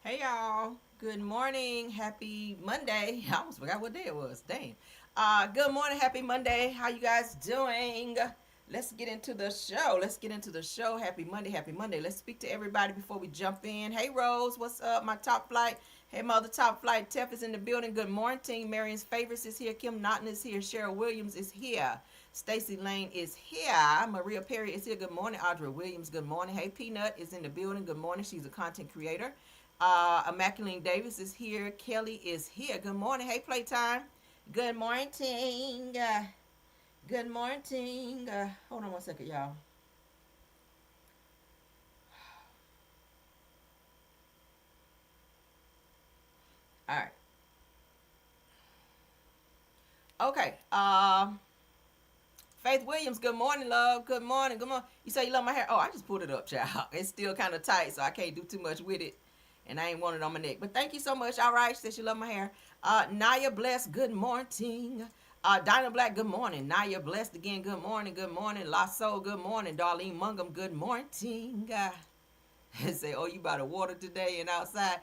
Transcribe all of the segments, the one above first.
Hey y'all. Good morning. Happy Monday. I almost forgot what day it was. Dang. Good morning. Happy Monday. How you guys doing? Let's get into the show. Let's get into the show. Happy Monday. Happy Monday. Let's speak to everybody before we jump in. Hey Rose, what's up? My top flight. Hey mother top flight. Tef is in the building. Good morning. Marion's favorites is here. Kim Naughton is here. Cheryl Williams is here. Stacy Lane is here. Maria Perry is here. Good morning. Audra Williams. Good morning. Hey Peanut is in the building. Good morning. She's a content creator. Immaculate Davis is here. Kelly is here. Good morning. Hey, Playtime. Good morning. Good morning. Hold on one second, y'all. All right. Okay. Faith Williams. Good morning, love. Good morning. Good morning. You say you love my hair? Oh, I just pulled it up, child. It's still kind of tight, so I can't do too much with it. And I ain't want it on my neck. But thank you so much. All right. She says she love my hair. Naya Bless. Good morning. Dinah Black. Good morning. Naya Blessed again. Good morning. Good morning. La Soul. Good morning. Darlene Mungum. Good morning. And say, oh, you by the water today and outside.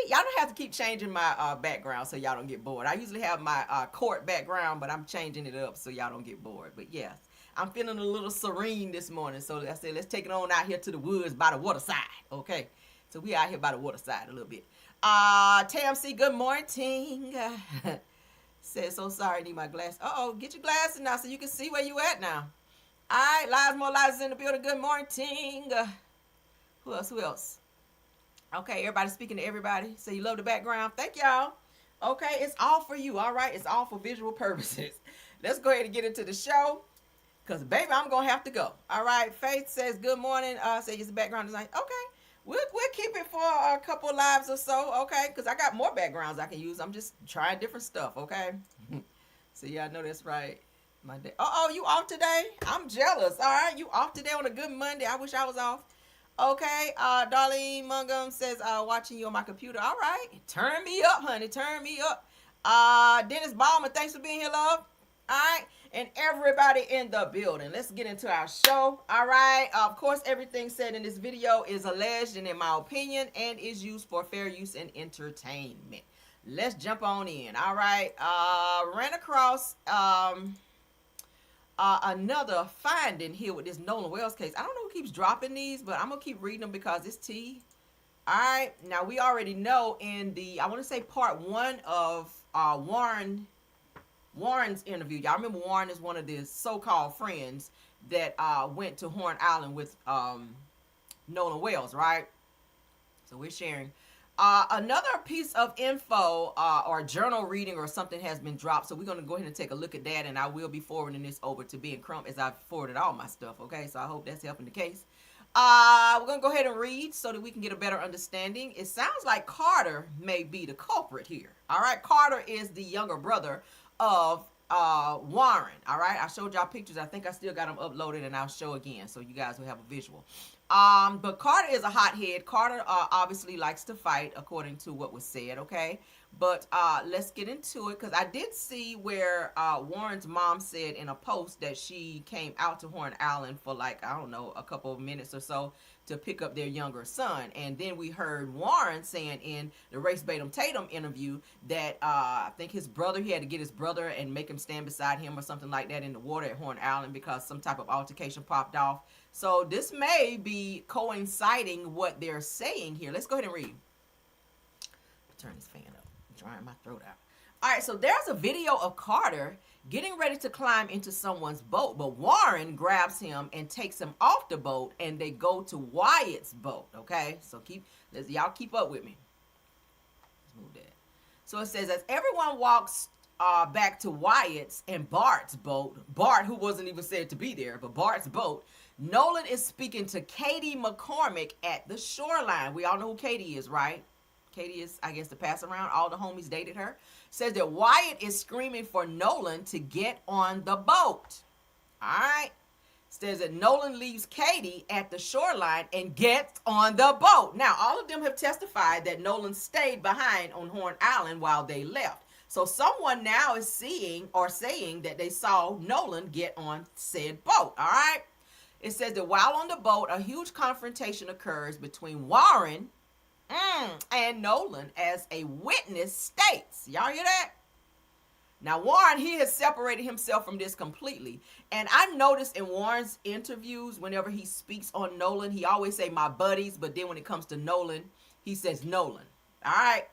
Y'all don't have to keep changing my background so y'all don't get bored. I usually have my court background, but I'm changing it up so y'all don't get bored. But yes, I'm feeling a little serene this morning. So I said, let's take it on out here to the woods by the waterside. Okay. So we out here by the waterside a little bit. TMC, good morning. Said, so sorry, need my glass. Uh-oh, get your glasses now so you can see where you at now. All right, Lies More Lies in the building. Good morning. Who else? Who else? Okay, everybody speaking to everybody. So you love the background. Thank y'all. Okay, it's all for you. All right, it's all for visual purposes. Let's go ahead and get into the show. Because, baby, I'm going to have to go. All right, Faith says, good morning. Say it's the background design. Okay, we'll keep it for a couple of lives or so, okay? Because I got more backgrounds I can use. I'm just trying different stuff, okay? So, yeah, I know that's right. My day. Uh-oh, you off today? I'm jealous, all right? You off today on a good Monday. I wish I was off. Okay, Darlene Mungum says, watching you on my computer. All right, turn me up, honey, turn me up. Dennis Ballman, thanks for being here, love. All right, and everybody in the building. Let's get into our show. All right, of course, everything said in this video is alleged and in my opinion and is used for fair use and entertainment. Let's jump on in. All right, ran across another finding here with this Nolan Wells case. I don't know who keeps dropping these, but I'm going to keep reading them because it's tea. All right. Now, we already know in the, I want to say part one of Warren's interview. Y'all remember Warren is one of the so-called friends that went to Horn Island with Nolan Wells, right? So we're sharing. Another piece of info or journal reading or something has been dropped. So we're going to go ahead and take a look at that. And I will be forwarding this over to Ben Crump as I've forwarded all my stuff. Okay, so I hope that's helping the case. We're going to go ahead and read so that we can get a better understanding. It sounds like Carter may be the culprit here. All right, Carter is the younger brother of Warren. All right, I showed y'all pictures. I think I still got them uploaded and I'll show again so you guys will have a visual. But Carter is a hothead. Carter obviously likes to fight, according to what was said, okay? But let's get into it, because I did see where Warren's mom said in a post that she came out to Horn Island for like, I don't know, a couple of minutes or so to pick up their younger son. And then we heard Warren saying in the Race Batum Tatum interview that I think his brother, he had to get his brother and make him stand beside him or something like that in the water at Horn Island because some type of altercation popped off. So this may be coinciding what they're saying here. Let's go ahead and read. Turn this fan up. I'm drying my throat out. All right, so there's a video of Carter getting ready to climb into someone's boat, but Warren grabs him and takes him off the boat, and they go to Wyatt's boat, okay? So y'all keep up with me. Let's move that. So it says, as everyone walks back to Wyatt's and Bart's boat, Bart, who wasn't even said to be there, but Bart's boat, Nolan is speaking to Katie McCormick at the shoreline. We all know who Katie is, right? Katie is, I guess, the pass around. All the homies dated her. Says that Wyatt is screaming for Nolan to get on the boat. All right. Says that Nolan leaves Katie at the shoreline and gets on the boat. Now, all of them have testified that Nolan stayed behind on Horn Island while they left. So someone now is seeing or saying that they saw Nolan get on said boat. All right. It says that while on the boat, a huge confrontation occurs between Warren And Nolan, as a witness, states, y'all hear that? Now, Warren, he has separated himself from this completely. And I noticed in Warren's interviews, whenever he speaks on Nolan, he always say my buddies, but then when it comes to Nolan, he says Nolan. All right?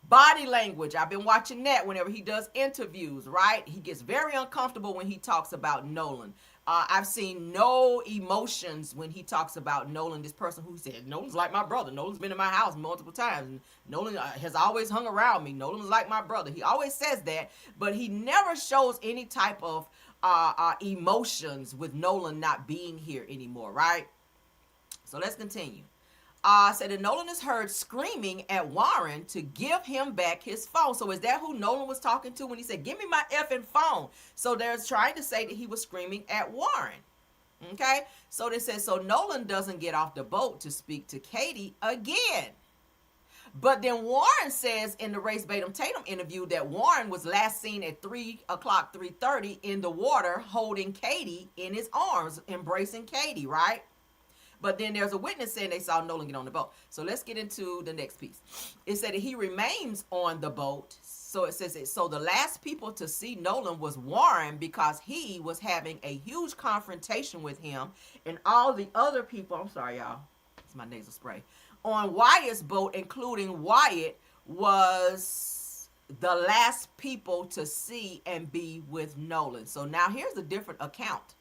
Body language, I've been watching that whenever he does interviews, right? He gets very uncomfortable when he talks about Nolan. I've seen no emotions when he talks about Nolan, this person who said, Nolan's like my brother. Nolan's been in my house multiple times. And Nolan has always hung around me. Nolan's like my brother. He always says that, but he never shows any type of emotions with Nolan not being here anymore, right? So let's continue. Said that Nolan is heard screaming at Warren to give him back his phone. So is that who Nolan was talking to when he said, give me my effing phone? So they're trying to say that he was screaming at Warren. Okay? So they said, so Nolan doesn't get off the boat to speak to Katie again. But then Warren says in the Race Batum Tatum interview that Warren was last seen at 3 o'clock, 3:30 in the water holding Katie in his arms, embracing Katie, right? But then there's a witness saying they saw Nolan get on the boat. So let's get into the next piece. It said that he remains on the boat. So it says, so the last people to see Nolan was Warren because he was having a huge confrontation with him. And all the other people, I'm sorry, y'all. It's my nasal spray. On Wyatt's boat, including Wyatt, was the last people to see and be with Nolan. So now here's a different account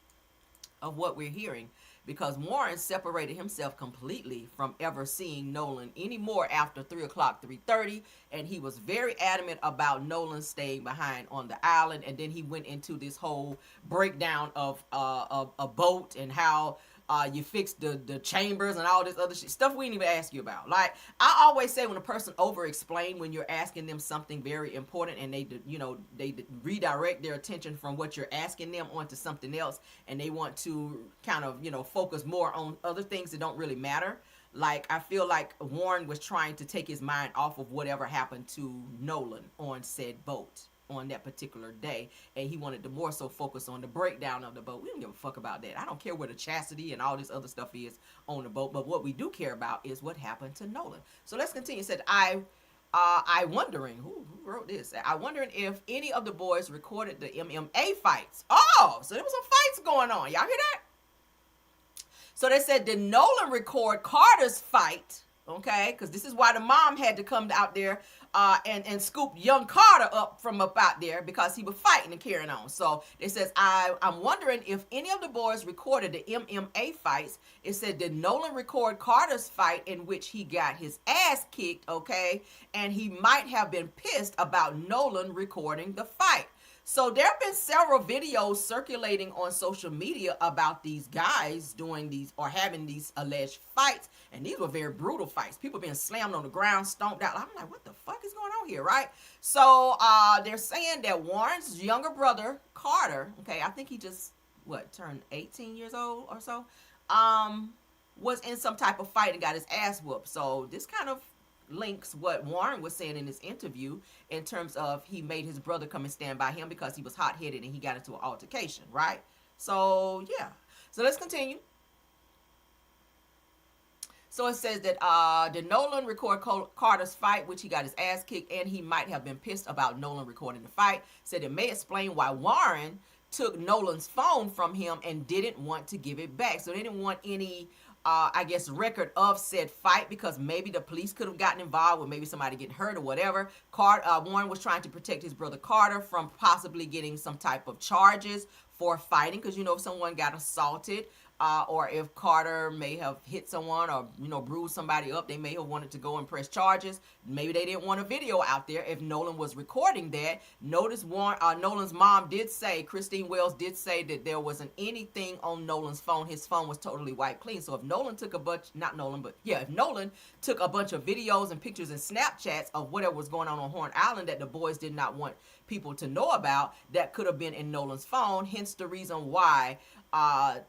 of what we're hearing. Because Warren separated himself completely from ever seeing Nolan anymore after 3 o'clock, 3:30. And he was very adamant about Nolan staying behind on the island. And then he went into this whole breakdown of a boat and how you fix the chambers and all this other shit. Stuff we didn't even ask you about. Like, I always say when a person over-explain when you're asking them something very important and they redirect their attention from what you're asking them onto something else and they want to kind of, focus more on other things that don't really matter. Like, I feel like Warren was trying to take his mind off of whatever happened to Nolan on said boat on that particular day, and he wanted to more so focus on the breakdown of the boat. We don't give a fuck about that. I don't care where the chastity and all this other stuff is on the boat, but what we do care about is what happened to Nolan. So let's continue. It said, I wondering, who wrote this? I wondering if any of the boys recorded the MMA fights. Oh, so there was some fights going on. Y'all hear that? So they said, did Nolan record Carter's fight? Okay, because this is why the mom had to come out there and scoop young Carter up from up out there because he was fighting and carrying on. So it says, I'm wondering if any of the boys recorded the MMA fights. It said, did Nolan record Carter's fight in which he got his ass kicked, okay? And he might have been pissed about Nolan recording the fight. So there have been several videos circulating on social media about these guys doing these or having these alleged fights. And these were very brutal fights. People being slammed on the ground, stomped out. I'm like, what the fuck is going on here, right? So they're saying that Warren's younger brother, Carter, okay, I think he just, turned 18 years old or so, was in some type of fight and got his ass whooped. So this kind of links what Warren was saying in his interview in terms of he made his brother come and stand by him because he was hot-headed and he got into an altercation, right? So, yeah. So let's continue. So it says that did Nolan record Carter's fight, which he got his ass kicked, and he might have been pissed about Nolan recording the fight. Said it may explain why Warren took Nolan's phone from him and didn't want to give it back. So they didn't want any record of said fight because maybe the police could have gotten involved with maybe somebody getting hurt or whatever. Warren was trying to protect his brother Carter from possibly getting some type of charges for fighting because, if someone got assaulted or if Carter may have hit someone or, bruised somebody up, they may have wanted to go and press charges. Maybe they didn't want a video out there if Nolan was recording that. Notice Nolan's mom did say, Christine Wells did say that there wasn't anything on Nolan's phone. His phone was totally wiped clean. So if Nolan took if Nolan took a bunch of videos and pictures and Snapchats of whatever was going on Horn Island that the boys did not want people to know about, that could have been in Nolan's phone, hence the reason why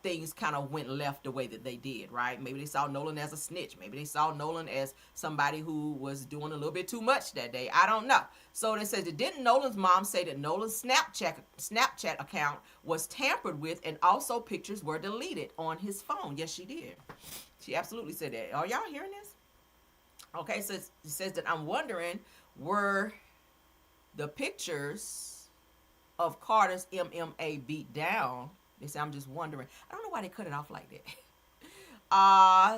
things kind of went left the way that they did, right? Maybe they saw Nolan as a snitch. Maybe they saw Nolan as somebody who was doing a little bit too much that day. I don't know. So it says, didn't Nolan's mom say that Nolan's Snapchat account was tampered with and also pictures were deleted on his phone? Yes, she did. She absolutely said that. Are y'all hearing this? Okay, so it says that I'm wondering, were the pictures of Carter's MMA beat down? They say, I'm just wondering. I don't know why they cut it off like that.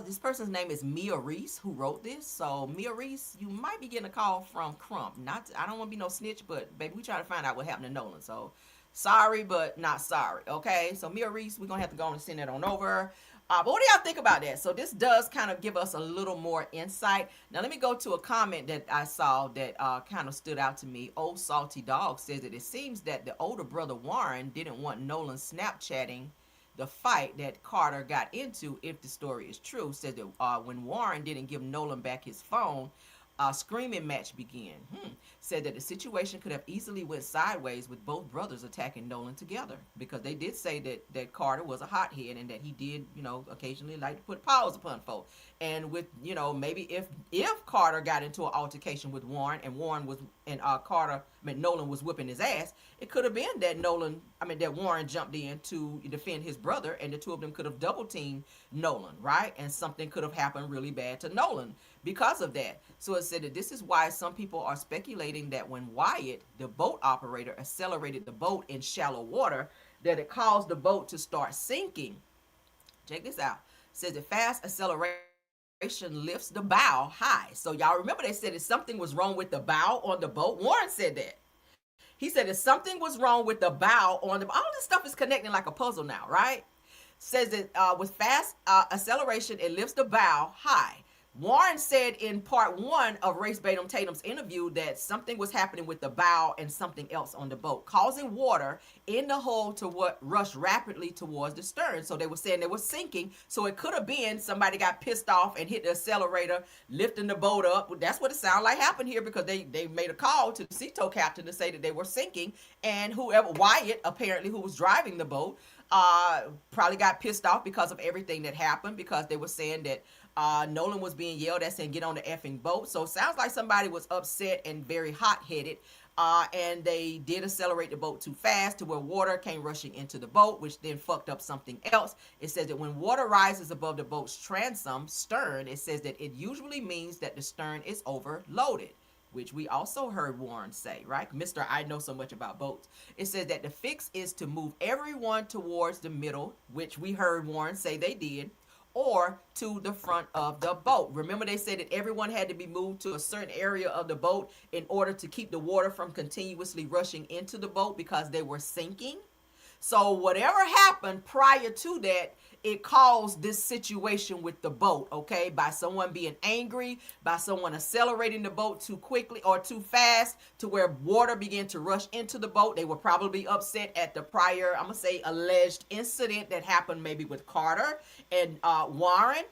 This person's name is Mia Reese, who wrote this. So Mia Reese, you might be getting a call from Crump. Not, I don't want to be no snitch, but baby, we trying to find out what happened to Nolan. So sorry, but not sorry. Okay, so Mia Reese, we're gonna have to go on and send that on over. But what do y'all think about that? So this does kind of give us a little more insight. Now let me go to a comment that I saw that kind of stood out to me. Old Salty Dog says that it seems that the older brother Warren didn't want Nolan Snapchatting the fight that Carter got into, if the story is true. Says that when Warren didn't give Nolan back his phone, a screaming match began. Said that the situation could have easily went sideways with both brothers attacking Nolan together, because they did say that Carter was a hothead and that he did, occasionally like to put paws upon folk. And with, maybe if Carter got into an altercation with Warren, and Warren was and Nolan was whipping his ass, it could have been that that Warren jumped in to defend his brother, and the two of them could have double teamed Nolan, right? And something could have happened really bad to Nolan because of that. So it said that this is why some people are speculating that when Wyatt, the boat operator, accelerated the boat in shallow water, that it caused the boat to start sinking. Check this out. It says that fast acceleration lifts the bow high. So y'all remember they said that something was wrong with the bow on the boat. Warren said that. He said that something was wrong with the bow on the boat. All this stuff is connecting like a puzzle now, right? Says that with fast acceleration, it lifts the bow high. Warren said in part one of Race Batum Tatum's interview that something was happening with the bow and something else on the boat, causing water in the hull to rush rapidly towards the stern. So they were saying they were sinking. So it could have been somebody got pissed off and hit the accelerator, lifting the boat up. That's what it sounded like happened here, because they made a call to the sea tow captain to say that they were sinking. And Wyatt, apparently, who was driving the boat, probably got pissed off because of everything that happened, because they were saying that Nolan was being yelled at saying, get on the effing boat. So it sounds like somebody was upset and very hot-headed, and they did accelerate the boat too fast to where water came rushing into the boat, which then fucked up something else. It says that when water rises above the boat's transom, stern, it says that it usually means that the stern is overloaded, which we also heard Warren say, right? Mr. I know so much about boats. It says that the fix is to move everyone towards the middle, which we heard Warren say they did, or to the front of the boat. Remember, they said that everyone had to be moved to a certain area of the boat in order to keep the water from continuously rushing into the boat because they were sinking. So whatever happened prior to that, it caused this situation with the boat, okay? By someone being angry, by someone accelerating the boat too quickly or too fast to where water began to rush into the boat. They were probably upset at the prior, I'm going to say, alleged incident that happened maybe with Carter and Warren,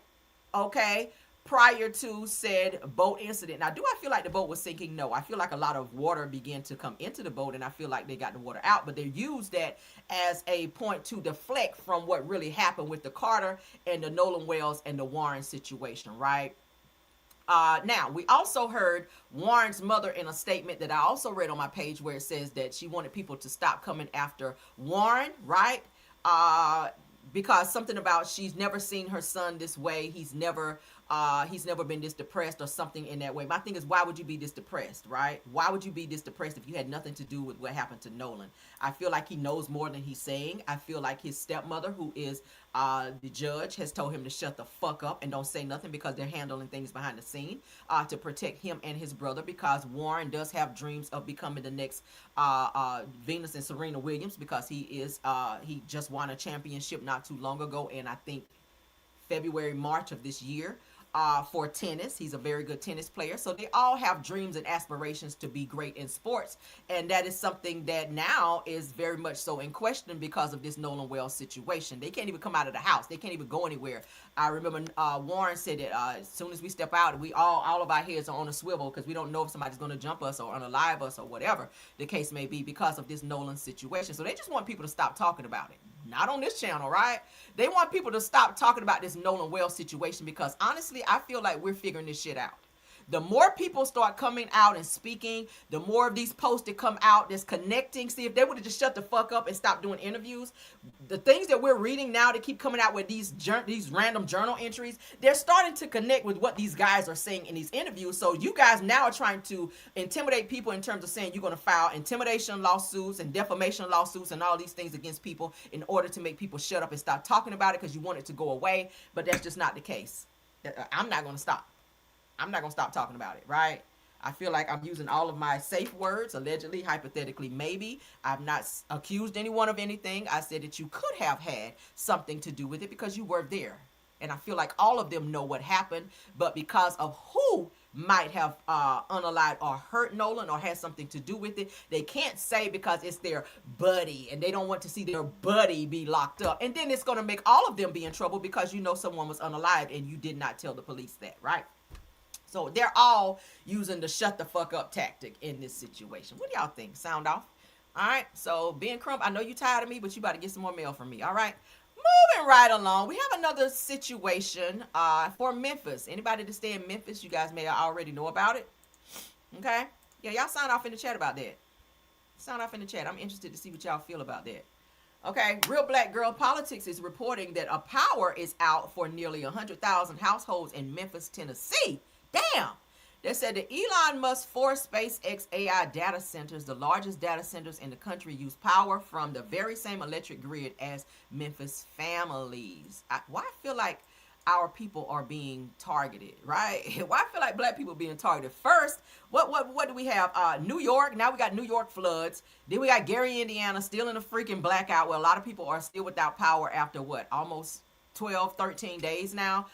okay? Prior to said boat incident. Now, do I feel like the boat was sinking? No. I feel like a lot of water began to come into the boat, and I feel like they got the water out, but they used that as a point to deflect from what really happened with the Carter and the Nolan Wells and the Warren situation, right? Now, we also heard Warren's mother in a statement that I also read on my page, where it says that she wanted people to stop coming after Warren, right? Because something about she's never seen her son this way. He's never been this depressed or something in that way. My thing is, why would you be this depressed, right? Why would you be this depressed if you had nothing to do with what happened to Nolan? I feel like he knows more than he's saying. I feel like his stepmother, who is the judge, has told him to shut the fuck up and don't say nothing, because they're handling things behind the scene to protect him and his brother, because Warren does have dreams of becoming the next Venus and Serena Williams, because he just won a championship not too long ago, and I think February, March of this year. For tennis. He's a very good tennis player. So they all have dreams and aspirations to be great in sports. And that is something that now is very much so in question because of this Nolan Wells situation. They can't even come out of the house. They can't even go anywhere. I remember Warren said that as soon as we step out, we all of our heads are on a swivel, because we don't know if somebody's going to jump us or unalive us or whatever the case may be, because of this Nolan situation. So they just want people to stop talking about it. Not on this channel, right? They want people to stop talking about this Nolan Wells situation, because honestly, I feel like we're figuring this shit out. The more people start coming out and speaking, the more of these posts that come out that's connecting. See, if they would have just shut the fuck up and stopped doing interviews, the things that we're reading now that keep coming out with these random journal entries, they're starting to connect with what these guys are saying in these interviews. So you guys now are trying to intimidate people in terms of saying you're going to file intimidation lawsuits and defamation lawsuits and all these things against people in order to make people shut up and stop talking about it because you want it to go away. But that's just not the case. I'm not going to stop. I'm not going to stop talking about it, right? I feel like I'm using all of my safe words, allegedly, hypothetically, maybe. I've not accused anyone of anything. I said that you could have had something to do with it because you were there. And I feel like all of them know what happened, but because of who might have unalived or hurt Nolan or had something to do with it, they can't say because it's their buddy and they don't want to see their buddy be locked up. And then it's going to make all of them be in trouble because you know someone was unalived and you did not tell the police that, right? So they're all using the shut the fuck up tactic in this situation. What do y'all think? Sound off? All right. So Ben Crump, I know you tired of me, but you about to get some more mail from me. All right. Moving right along, we have another situation for Memphis. Anybody to stay in Memphis, you guys may already know about it. Okay. Yeah, y'all sound off in the chat about that. Sound off in the chat. I'm interested to see what y'all feel about that. Okay, Real Black Girl Politics is reporting that a power is out for nearly 100,000 households in Memphis, Tennessee. Damn. They said that Elon Musk 4 SpaceX AI data centers, the largest data centers in the country, use power from the very same electric grid as Memphis families. Why I feel like our people are being targeted, right? Why I feel like black people being targeted? First, what do we have? New York. Now we got New York floods. Then we got Gary, Indiana, still in a freaking blackout where a lot of people are still without power after what? Almost 12, 13 days now.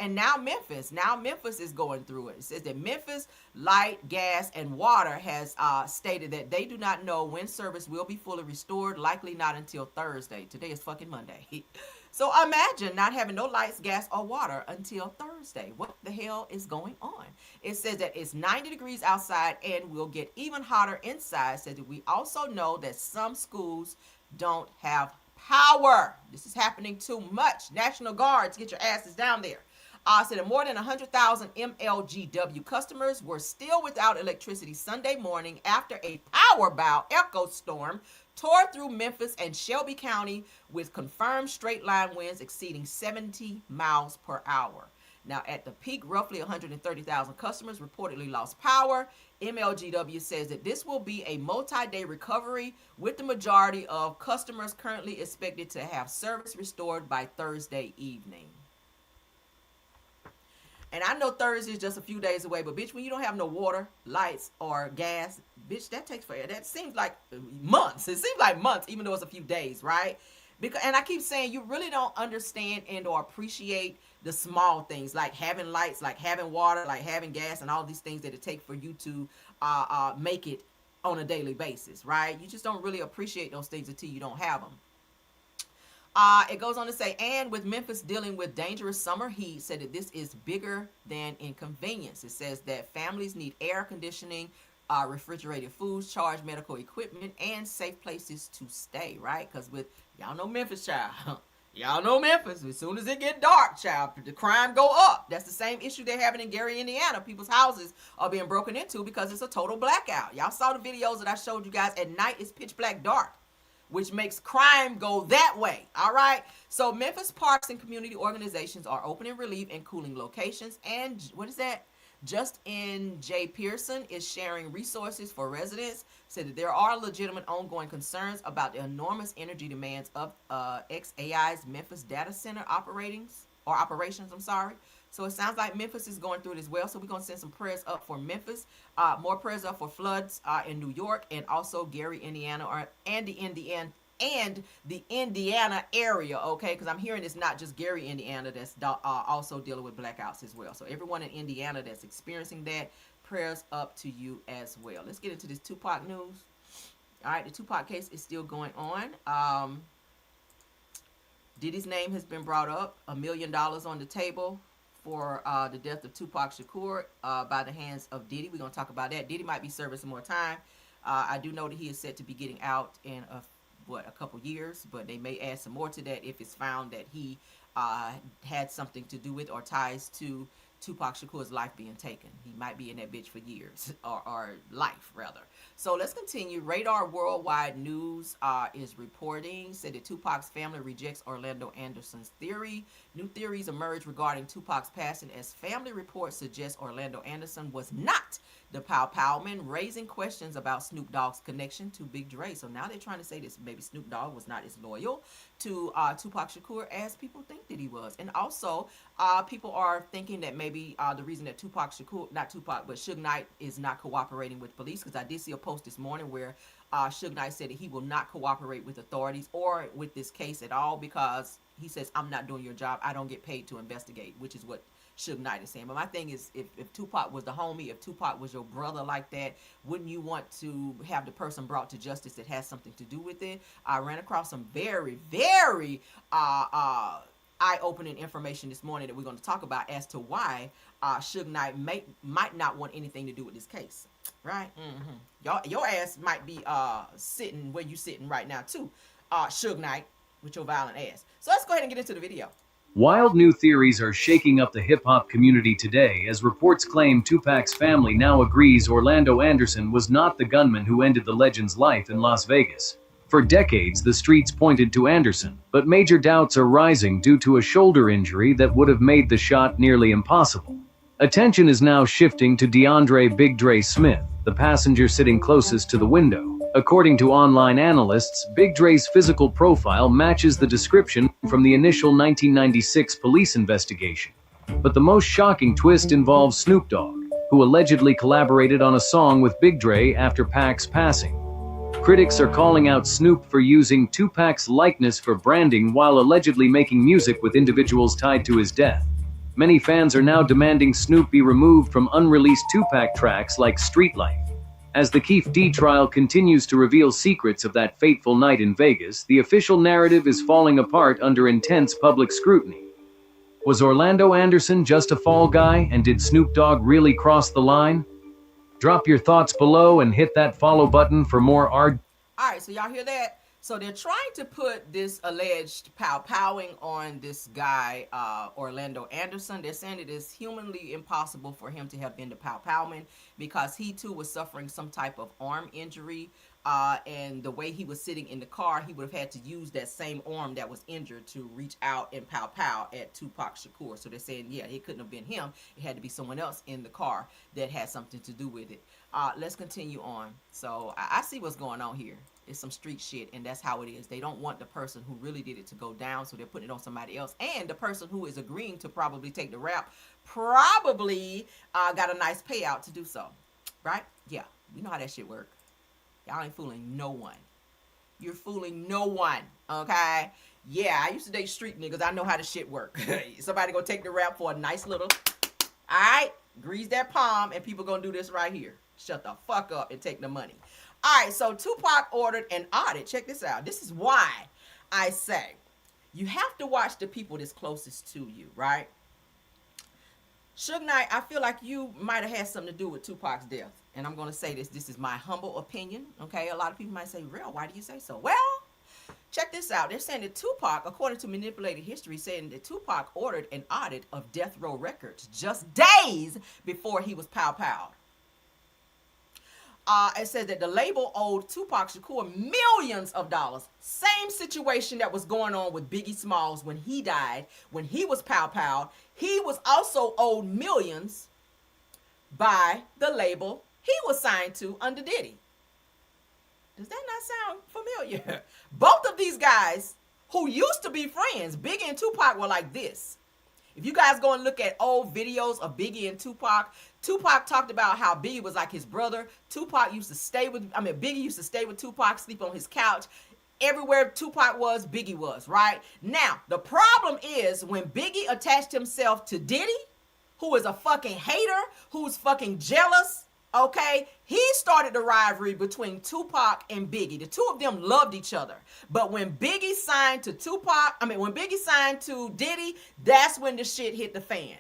And now Memphis. Now Memphis is going through it. It says that Memphis Light, Gas, and Water has stated that they do not know when service will be fully restored, likely not until Thursday. Today is fucking Monday. So imagine not having no lights, gas, or water until Thursday. What the hell is going on? It says that it's 90 degrees outside and will get even hotter inside. It says that we also know that some schools don't have power. This is happening too much. National Guards, get your asses down there. Said that more than 100,000 MLGW customers were still without electricity Sunday morning after a power bow echo storm tore through Memphis and Shelby County with confirmed straight line winds exceeding 70 miles per hour. Now, at the peak, roughly 130,000 customers reportedly lost power. MLGW says that this will be a multi-day recovery, with the majority of customers currently expected to have service restored by Thursday evening. And I know Thursday is just a few days away, but bitch, when you don't have no water, lights, or gas, bitch, that takes forever. That seems like months. It seems like months, even though it's a few days, right? And I keep saying you really don't understand and or appreciate the small things, like having lights, like having water, like having gas, and all these things that it takes for you to make it on a daily basis, right? You just don't really appreciate those things until you don't have them. It goes on to say, and with Memphis dealing with dangerous summer heat, said that this is bigger than inconvenience. It says that families need air conditioning, refrigerated foods, charged medical equipment, and safe places to stay, right? Because with, y'all know Memphis, child. Y'all know Memphis. As soon as it get dark, child, the crime go up. That's the same issue they're having in Gary, Indiana. People's houses are being broken into because it's a total blackout. Y'all saw the videos that I showed you guys. At night, it's pitch black dark, which makes crime go that way. All right. So Memphis parks and community organizations are opening relief and cooling locations. And what is that? Justin J. Pearson is sharing resources for residents. Said that there are legitimate ongoing concerns about the enormous energy demands of XAI's Memphis data center operations. So it sounds like Memphis is going through it as well. So we're going to send some prayers up for Memphis. More prayers up for floods in New York and also Gary, Indiana, and the Indiana area, okay? Because I'm hearing it's not just Gary, Indiana, that's also dealing with blackouts as well. So everyone in Indiana that's experiencing that, prayers up to you as well. Let's get into this Tupac news. All right, the Tupac case is still going on. Diddy's name has been brought up. $1 million on the table for the death of Tupac Shakur by the hands of Diddy. We're going to talk about that. Diddy might be serving some more time. I do know that he is set to be getting out in a couple years, but they may add some more to that if it's found that he had something to do with or ties to Tupac Shakur's life being taken. He might be in that bitch for years, or life rather. So let's continue. Radar Worldwide News is reporting, said that Tupac's family rejects Orlando Anderson's theory. New theories emerge regarding Tupac's passing as family reports suggest Orlando Anderson was not the Pow Powman, raising questions about Snoop Dogg's connection to Big Dre. So now they're trying to say this maybe Snoop Dogg was not as loyal to Tupac Shakur as people think that he was. And also, people are thinking that maybe the reason that Tupac Shakur, not Tupac, but Suge Knight is not cooperating with police, because I did see a post this morning where Suge Knight said that he will not cooperate with authorities or with this case at all, because he says, I'm not doing your job. I don't get paid to investigate, which is what Suge Knight is saying. But my thing is, if Tupac was the homie, if Tupac was your brother like that, wouldn't you want to have the person brought to justice that has something to do with it? I ran across some very, very eye-opening information this morning that we're going to talk about as to why Suge Knight might not want anything to do with this case, right? Your ass might be sitting where you sitting right now too, Suge Knight, with your violent ass. So let's go ahead and get into the video. Wild new theories are shaking up the hip-hop community today as reports claim Tupac's family now agrees Orlando Anderson was not the gunman who ended the legend's life in Las Vegas. For decades, the streets pointed to Anderson, but major doubts are rising due to a shoulder injury that would have made the shot nearly impossible. Attention is now shifting to DeAndre Big Dre Smith, the passenger sitting closest to the window. According to online analysts, Big Dre's physical profile matches the description from the initial 1996 police investigation. But the most shocking twist involves Snoop Dogg, who allegedly collaborated on a song with Big Dre after Pac's passing. Critics are calling out Snoop for using Tupac's likeness for branding while allegedly making music with individuals tied to his death. Many fans are now demanding Snoop be removed from unreleased Tupac tracks like Street Life. As the Keef D trial continues to reveal secrets of that fateful night in Vegas, the official narrative is falling apart under intense public scrutiny. Was Orlando Anderson just a fall guy, and did Snoop Dogg really cross the line? Drop your thoughts below and hit that follow button for more Alright, so y'all hear that? So they're trying to put this alleged powing on this guy, Orlando Anderson. They're saying it is humanly impossible for him to have been the powman because he too was suffering some type of arm injury. And the way he was sitting in the car, he would have had to use that same arm that was injured to reach out and pow at Tupac Shakur. So they're saying, yeah, it couldn't have been him. It had to be someone else in the car that had something to do with it. Let's continue on. So I see what's going on here. It's some street shit, and that's how it is. They don't want the person who really did it to go down, so they're putting it on somebody else. And the person who is agreeing to probably take the rap probably got a nice payout to do so. Right? Yeah, we know how that shit works. Y'all ain't fooling no one. You're fooling no one, okay? Yeah, I used to date street niggas. I know how the shit work. Somebody gonna take the rap for a nice little, all right, grease that palm, and people gonna do this right here. Shut the fuck up and take the money. All right, so Tupac ordered an audit. Check this out. This is why I say you have to watch the people that's closest to you, right? Suge Knight, I feel like you might have had something to do with Tupac's death. And I'm going to say this. This is my humble opinion, okay? A lot of people might say, Rhoa, why do you say so? Well, check this out. They're saying that Tupac, according to manipulated history, saying that Tupac ordered an audit of Death Row Records just days before he was powed. It says that the label owed Tupac Shakur millions of dollars. Same situation that was going on with Biggie Smalls when he died, when he was powed. He was also owed millions by the label he was signed to under Diddy. Does that not sound familiar? Both of these guys who used to be friends, Biggie and Tupac, were like this. If you guys go and look at old videos of Biggie and Tupac, Tupac talked about how Biggie was like his brother. Biggie used to stay with Tupac, sleep on his couch. Everywhere Tupac was, Biggie was, right? Now, the problem is when Biggie attached himself to Diddy, who is a fucking hater, who's fucking jealous, okay? He started the rivalry between Tupac and Biggie. The two of them loved each other. But when Biggie signed to Diddy, that's when the shit hit the fan.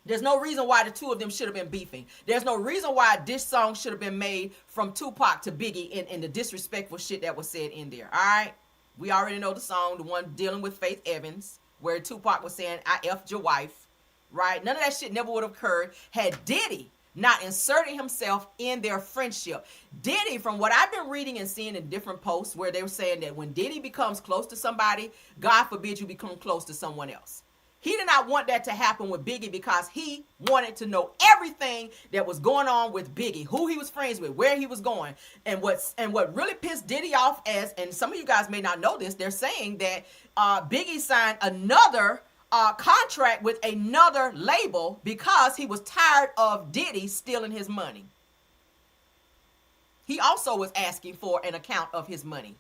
There's no reason why the two of them should have been beefing. There's no reason why this song should have been made from Tupac to Biggie in the disrespectful shit that was said in there, all right? We already know the song, the one dealing with Faith Evans, where Tupac was saying, I effed your wife, right? None of that shit never would have occurred had Diddy not inserted himself in their friendship. Diddy, from what I've been reading and seeing in different posts where they were saying that when Diddy becomes close to somebody, God forbid you become close to someone else. He did not want that to happen with Biggie because he wanted to know everything that was going on with Biggie, who he was friends with, where he was going. And what really pissed Diddy off, as, and some of you guys may not know this, they're saying that Biggie signed another contract with another label because he was tired of Diddy stealing his money. He also was asking for an account of his money.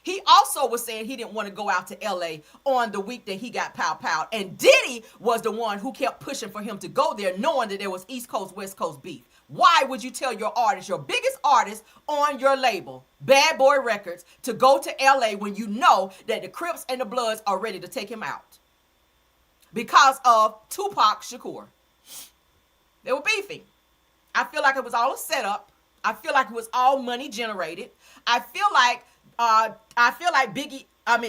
He also was saying he didn't want to go out to LA on the week that he got pow-powed. And Diddy was the one who kept pushing for him to go there, knowing that there was East Coast, West Coast beef. Why would you tell your artist, your biggest artist on your label, Bad Boy Records, to go to LA when you know that the Crips and the Bloods are ready to take him out? Because of Tupac Shakur. They were beefing. I feel like it was all a setup. I feel like it was all money generated. I feel like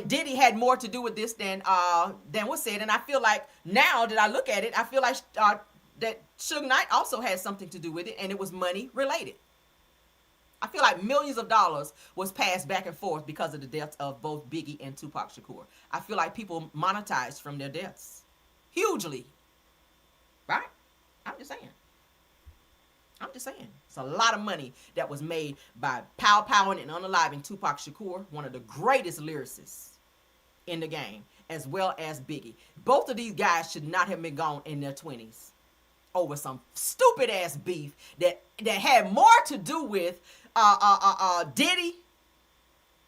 Diddy had more to do with this than was said. And I feel like now that I look at it, I feel like that Suge Knight also had something to do with it, and it was money related. I feel like millions of dollars was passed back and forth because of the deaths of both Biggie and Tupac Shakur. I feel like people monetized from their deaths hugely. Right? I'm just saying. It's a lot of money that was made by pow-powing and unaliving Tupac Shakur, one of the greatest lyricists in the game, as well as Biggie. Both of these guys should not have been gone in their 20s over some stupid-ass beef that had more to do with Diddy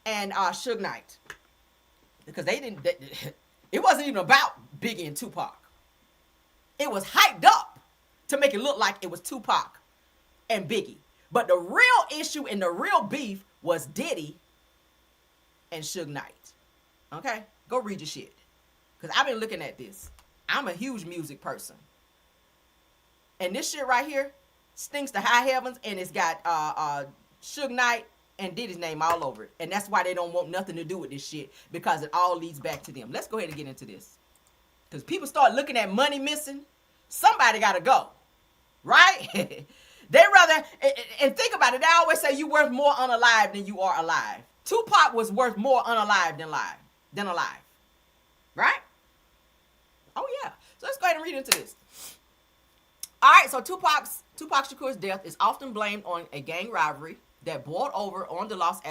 and Suge Knight. Because it wasn't even about Biggie and Tupac. It was hyped up to make it look like it was Tupac and Biggie. But the real issue and the real beef was Diddy and Suge Knight. Okay? Go read your shit. Because I've been looking at this. I'm a huge music person. And this shit right here stinks to high heavens, and it's got Suge Knight and Diddy's name all over it. And that's why they don't want nothing to do with this shit, because it all leads back to them. Let's go ahead and get into this. Because people start looking at money missing, somebody got to go. Right? They rather, and think about it, they always say you worth more unalive than you are alive. Tupac was worth more unalive than alive. Right? Oh yeah. So let's go ahead and read into this. All right, so Tupac Shakur's death is often blamed on a gang rivalry that boiled over on the Los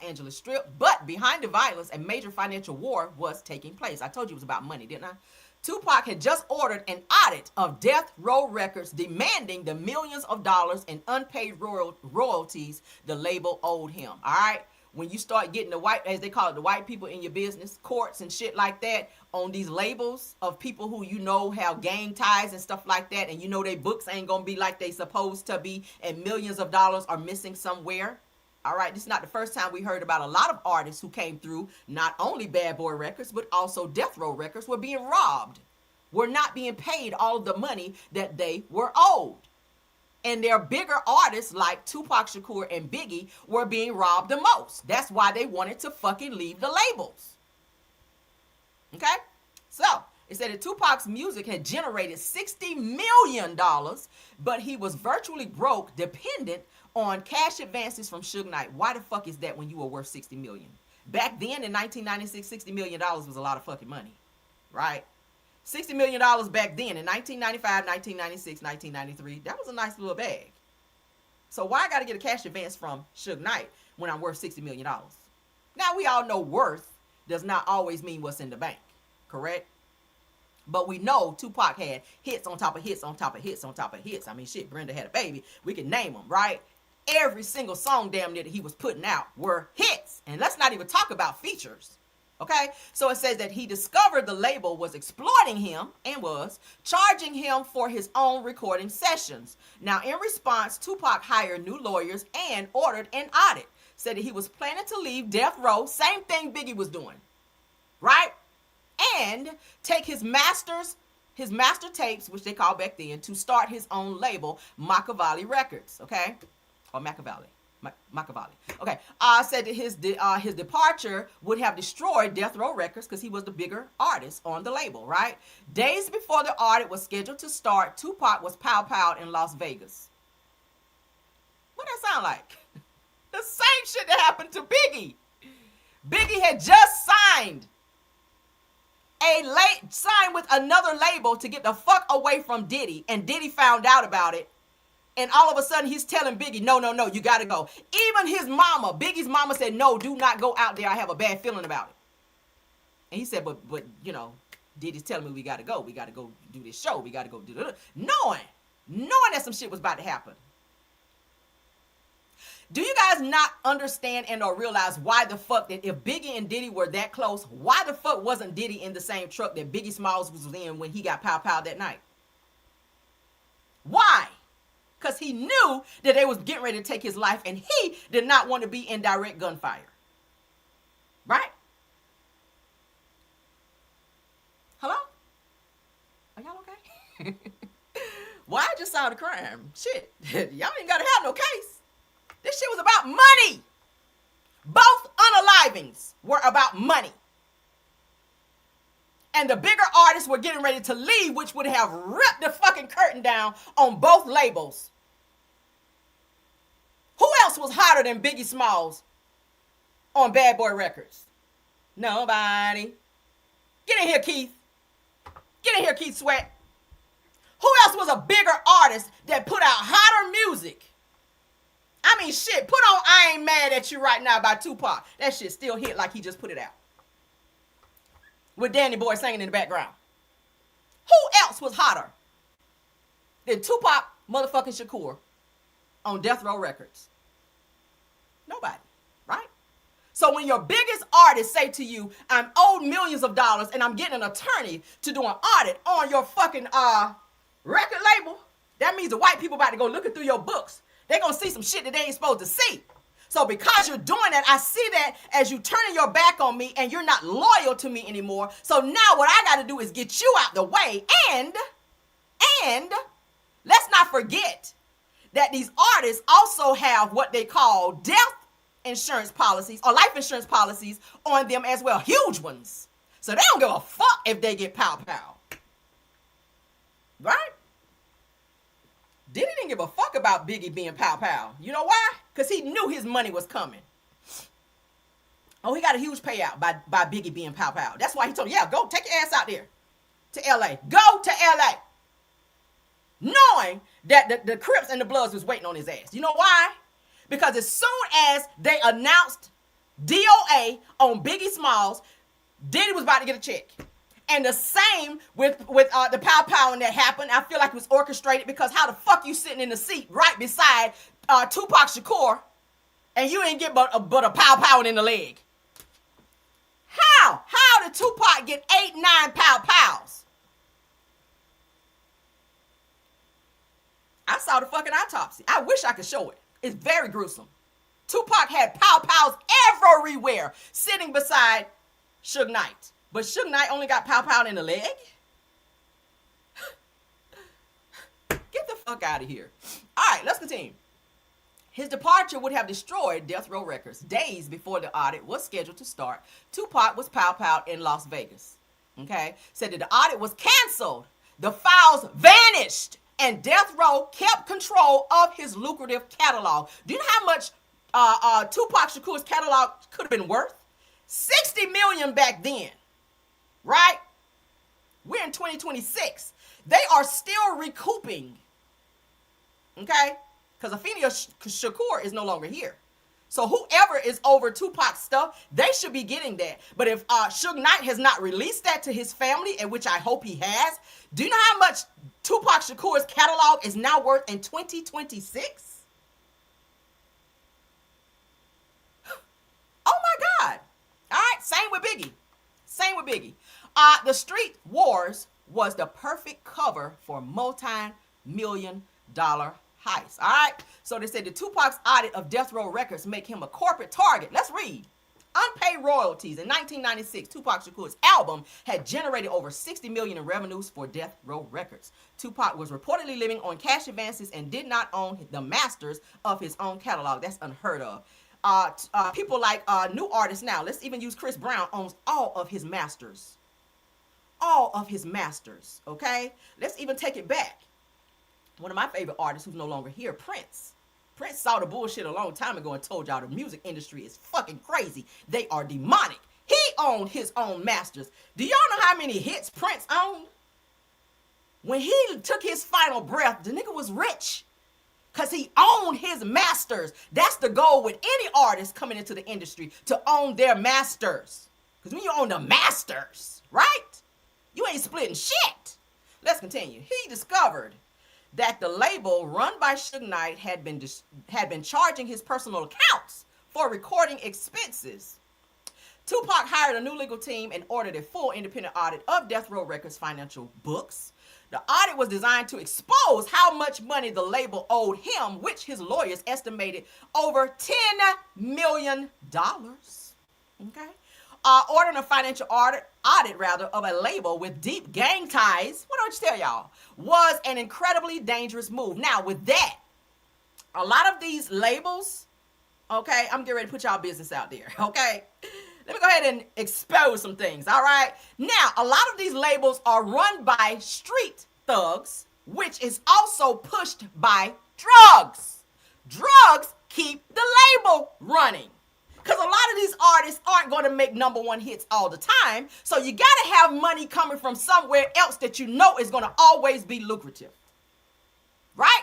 Angeles Strip, but behind the violence, a major financial war was taking place. I told you it was about money, didn't I? Tupac had just ordered an audit of Death Row Records, demanding the millions of dollars in unpaid royalties the label owed him. All right? When you start getting the white, as they call it, the white people in your business, courts and shit like that, on these labels of people who you know have gang ties and stuff like that, and you know their books ain't gonna be like they supposed to be, and millions of dollars are missing somewhere. All right, this is not the first time we heard about a lot of artists who came through, not only Bad Boy Records, but also Death Row Records, were being robbed, were not being paid all of the money that they were owed. And their bigger artists like Tupac Shakur and Biggie were being robbed the most. That's why they wanted to fucking leave the labels. Okay? So, it said that Tupac's music had generated $60 million, but he was virtually broke, dependent on cash advances from Suge Knight. Why the fuck is that when you were worth $60 million? Back then in 1996, $60 million was a lot of fucking money. Right? $60 million back then in 1995, 1996, 1993. That was a nice little bag. So why I got to get a cash advance from Suge Knight when I'm worth $60 million? Now, we all know worth does not always mean what's in the bank. Correct? But we know Tupac had hits on top of hits on top of hits on top of hits. I mean, shit, Brenda Had a Baby. We can name them, right? Every single song damn near that he was putting out were hits. And let's not even talk about features. Okay, so it says that he discovered the label was exploiting him and was charging him for his own recording sessions. Now, in response, Tupac hired new lawyers and ordered an audit. Said that he was planning to leave Death Row, same thing Biggie was doing, right? And take his master tapes, which they called back then, to start his own label, Machiavelli Records, okay? Or Machiavelli. Machiavelli. Okay. Said that his departure would have destroyed Death Row Records because he was the bigger artist on the label, right? Days before the audit was scheduled to start, Tupac was pow-powed in Las Vegas. What that sound like? The same shit that happened to Biggie. Biggie had just signed with another label to get the fuck away from Diddy, and Diddy found out about it. And all of a sudden, he's telling Biggie, no, you got to go. Even his mama, Biggie's mama said, no, do not go out there. I have a bad feeling about it. And he said, but you know, Diddy's telling me we got to go. We got to go do this show. We got to go do it. Knowing that some shit was about to happen. Do you guys not understand and or realize why the fuck that if Biggie and Diddy were that close, why the fuck wasn't Diddy in the same truck that Biggie Smalls was in when he got pow-powed that night? Why? Because he knew that they was getting ready to take his life, and he did not want to be in direct gunfire. Right? Hello? Are y'all okay? Why I just saw the crime? Shit. Y'all ain't got to have no case. This shit was about money. Both unalivings were about money. And the bigger artists were getting ready to leave, which would have ripped the fucking curtain down on both labels. Who else was hotter than Biggie Smalls on Bad Boy Records? Nobody. Get in here, Keith. Get in here, Keith Sweat. Who else was a bigger artist that put out hotter music? I mean, shit, put on I Ain't Mad At You Right Now by Tupac. That shit still hit like he just put it out. With Danny Boy singing in the background. Who else was hotter than Tupac motherfucking Shakur on Death Row Records? Nobody, right? So when your biggest artists say to you, I'm owed millions of dollars and I'm getting an attorney to do an audit on your fucking record label, that means the white people about to go looking through your books. They're going to see some shit that they ain't supposed to see. So because you're doing that, I see that as you turning your back on me and you're not loyal to me anymore. So now what I got to do is get you out the way. And let's not forget that these artists also have what they call death insurance policies or life insurance policies on them as well. Huge ones. So they don't give a fuck if they get pow-pow. Right? Diddy didn't give a fuck about Biggie being pow-pow. You know why? Because he knew his money was coming. Oh, he got a huge payout by Biggie being pow-pow. That's why he told him, yeah, go take your ass out there to L.A. Go to L.A. Knowing that the Crips and the Bloods was waiting on his ass. You know why? Because as soon as they announced DOA on Biggie Smalls, Diddy was about to get a check. And the same with the pow-powing that happened. I feel like it was orchestrated because how the fuck you sitting in the seat right beside Tupac Shakur and you ain't get but a pow-powing in the leg? How? How did Tupac get 8, 9 pow-pows? I saw the fucking autopsy. I wish I could show it. It's very gruesome. Tupac had pow-pows everywhere sitting beside Suge Knight. But Suge Knight only got pow-powed in the leg? Get the fuck out of here. All right, let's continue. His departure would have destroyed Death Row Records. Days before the audit was scheduled to start, Tupac was pow-powed in Las Vegas. Okay? Said that the audit was canceled. The files vanished. And Death Row kept control of his lucrative catalog. Do you know how much Tupac Shakur's catalog could have been worth? $60 million back then. Right? We're in 2026. They are still recouping. Okay? Because Afenia Shakur is no longer here. So whoever is over Tupac's stuff, they should be getting that. But if Suge Knight has not released that to his family, and which I hope he has, do you know how much Tupac Shakur's catalog is now worth in 2026? Oh my God. All right, same with Biggie. Same with Biggie. The Street Wars was the perfect cover for multi-million-dollar heist. All right. So they said the Tupac's audit of Death Row Records make him a corporate target. Let's read. unpaid royalties. In 1996, Tupac Shakur's album had generated over $60 million in revenues for Death Row Records. Tupac was reportedly living on cash advances and did not own the masters of his own catalog. That's unheard of. People like new artists now, let's even use Chris Brown, owns all of his masters. All of his masters, okay? Let's even take it back. One of my favorite artists who's no longer here, Prince. Prince saw the bullshit a long time ago and told y'all the music industry is fucking crazy. They are demonic. He owned his own masters. Do y'all know how many hits Prince owned? When he took his final breath, the nigga was rich. Because he owned his masters. That's the goal with any artist coming into the industry, to own their masters. Because when you own the masters, right? You ain't splitting shit. Let's continue. He discovered that the label run by Suge Knight had been charging his personal accounts for recording expenses. Tupac hired a new legal team and ordered a full independent audit of Death Row Records' financial books. The audit was designed to expose how much money the label owed him, which his lawyers estimated over $10 million. Okay? Ordering a financial audit of a label with deep gang ties, what don't you tell y'all, was an incredibly dangerous move. Now, with that, a lot of these labels, okay, I'm getting ready to put y'all business out there, okay? Let me go ahead and expose some things, all right? Now, a lot of these labels are run by street thugs, which is also pushed by drugs. Drugs keep the label running. Because a lot of these artists aren't going to make #1 hits all the time. So you got to have money coming from somewhere else that you know is going to always be lucrative. Right?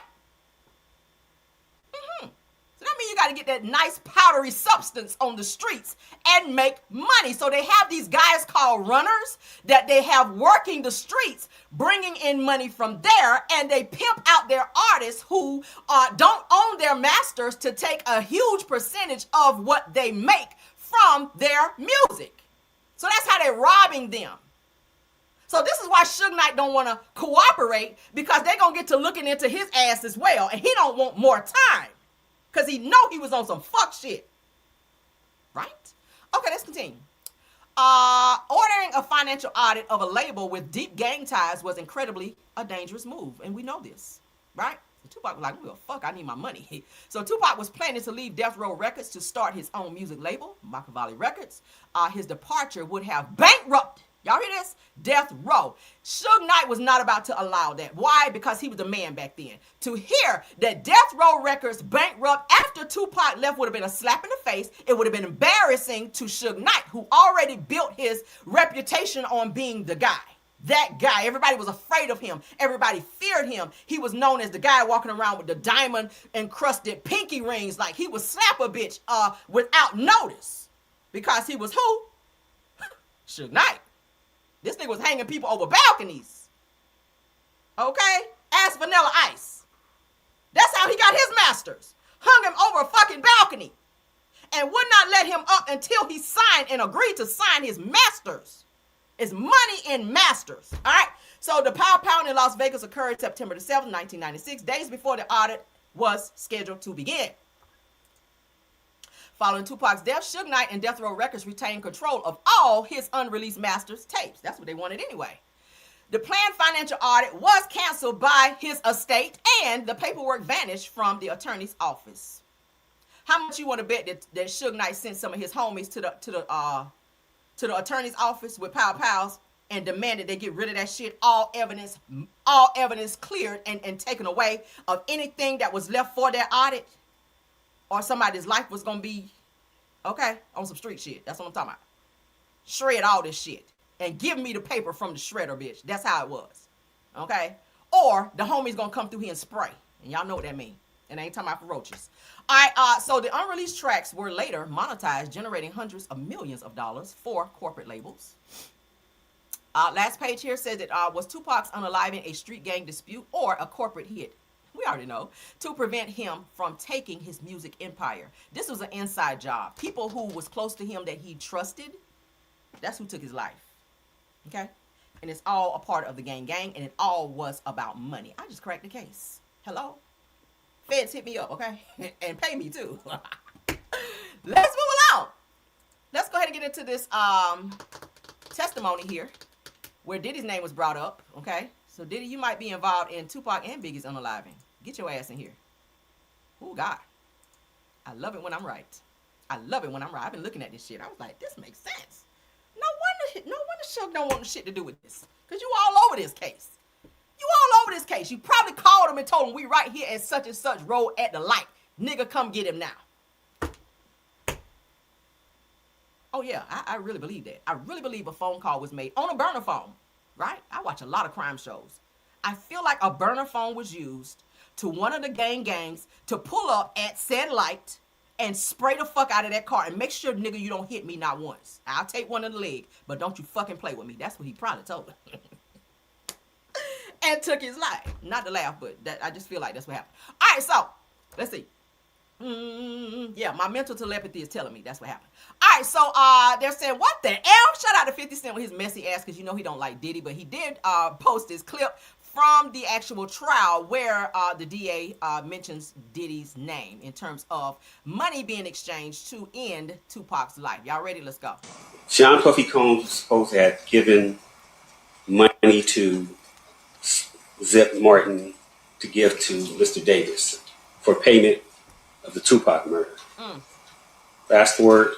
So that means you got to get that nice powdery substance on the streets and make money. So they have these guys called runners that they have working the streets, bringing in money from there, and they pimp out their artists who don't own their masters to take a huge percentage of what they make from their music. So that's how they're robbing them. So this is why Suge Knight don't want to cooperate, because they're going to get to looking into his ass as well, and he don't want more time. Because he know he was on some fuck shit. Right? Okay, let's continue. Ordering a financial audit of a label with deep gang ties was incredibly a dangerous move. And we know this. Right? So Tupac was like, well, fuck, I need my money. So Tupac was planning to leave Death Row Records to start his own music label, Machiavelli Records. His departure would have bankrupted, y'all hear this? Death Row. Suge Knight was not about to allow that. Why? Because he was the man back then. To hear that Death Row Records bankrupt after Tupac left would have been a slap in the face. It would have been embarrassing to Suge Knight, who already built his reputation on being the guy. That guy. Everybody was afraid of him. Everybody feared him. He was known as the guy walking around with the diamond encrusted pinky rings, like he would slap a bitch without notice. Because he was who? Suge Knight. This nigga was hanging people over balconies. Okay? Ask Vanilla Ice. That's how he got his masters. Hung him over a fucking balcony. And would not let him up until he signed and agreed to sign his masters. It's money in masters. All right? So the Pow Pound in Las Vegas occurred September the 7th, 1996, days before the audit was scheduled to begin. Following Tupac's death, Suge Knight and Death Row Records retained control of all his unreleased masters tapes. That's what they wanted anyway. The planned financial audit was canceled by his estate, and the paperwork vanished from the attorney's office. How much you want to bet that Suge Knight sent some of his homies to the attorney's office with Pow Pows and demanded they get rid of that shit, all evidence cleared and taken away of anything that was left for their audit? Or somebody's life was going to be, okay, on some street shit. That's what I'm talking about. Shred all this shit. And give me the paper from the shredder, bitch. That's how it was. Okay? Or the homie's going to come through here and spray. And y'all know what that means. And I ain't talking about for roaches. All right, so the unreleased tracks were later monetized, generating hundreds of millions of dollars for corporate labels. Last page here says it was Tupac's unaliving a street gang dispute or a corporate hit. We already know, to prevent him from taking his music empire. This was an inside job. People who was close to him that he trusted, that's who took his life. Okay? And it's all a part of the gang, and it all was about money. I just cracked the case. Hello? Feds hit me up, okay? And pay me too. Let's move along. get into this testimony here where Diddy's name was brought up, okay? So Diddy, you might be involved in Tupac and Biggie's unaliving. Get your ass in here. Oh, God. I love it when I'm right. I love it when I'm right. I've been looking at this shit. I was like, this makes sense. No wonder Suge don't want shit to do with this. Because you all over this case. You all over this case. You probably called him and told him we right here at such and such road at the light. Nigga, come get him now. Oh, yeah, I really believe that. I really believe a phone call was made on a burner phone, right? I watch a lot of crime shows. I feel like a burner phone was used to one of the gangs to pull up at said light and spray the fuck out of that car and make sure, nigga, you don't hit me not once. I'll take one in the leg, but don't you fucking play with me. That's what he probably told her. And took his life. Not to laugh, but I just feel like that's what happened. All right, so, let's see. Yeah, my mental telepathy is telling me that's what happened. All right, so they're saying, what the hell? Shout out to 50 Cent with his messy ass, because you know he don't like Diddy, but he did post this clip from the actual trial where the DA mentions Diddy's name in terms of money being exchanged to end Tupac's life. Y'all ready? Let's go. Sean Puffy Combs was supposed to have given money to Zip Martin to give to Mr. Davis for payment of the Tupac murder. Fast forward,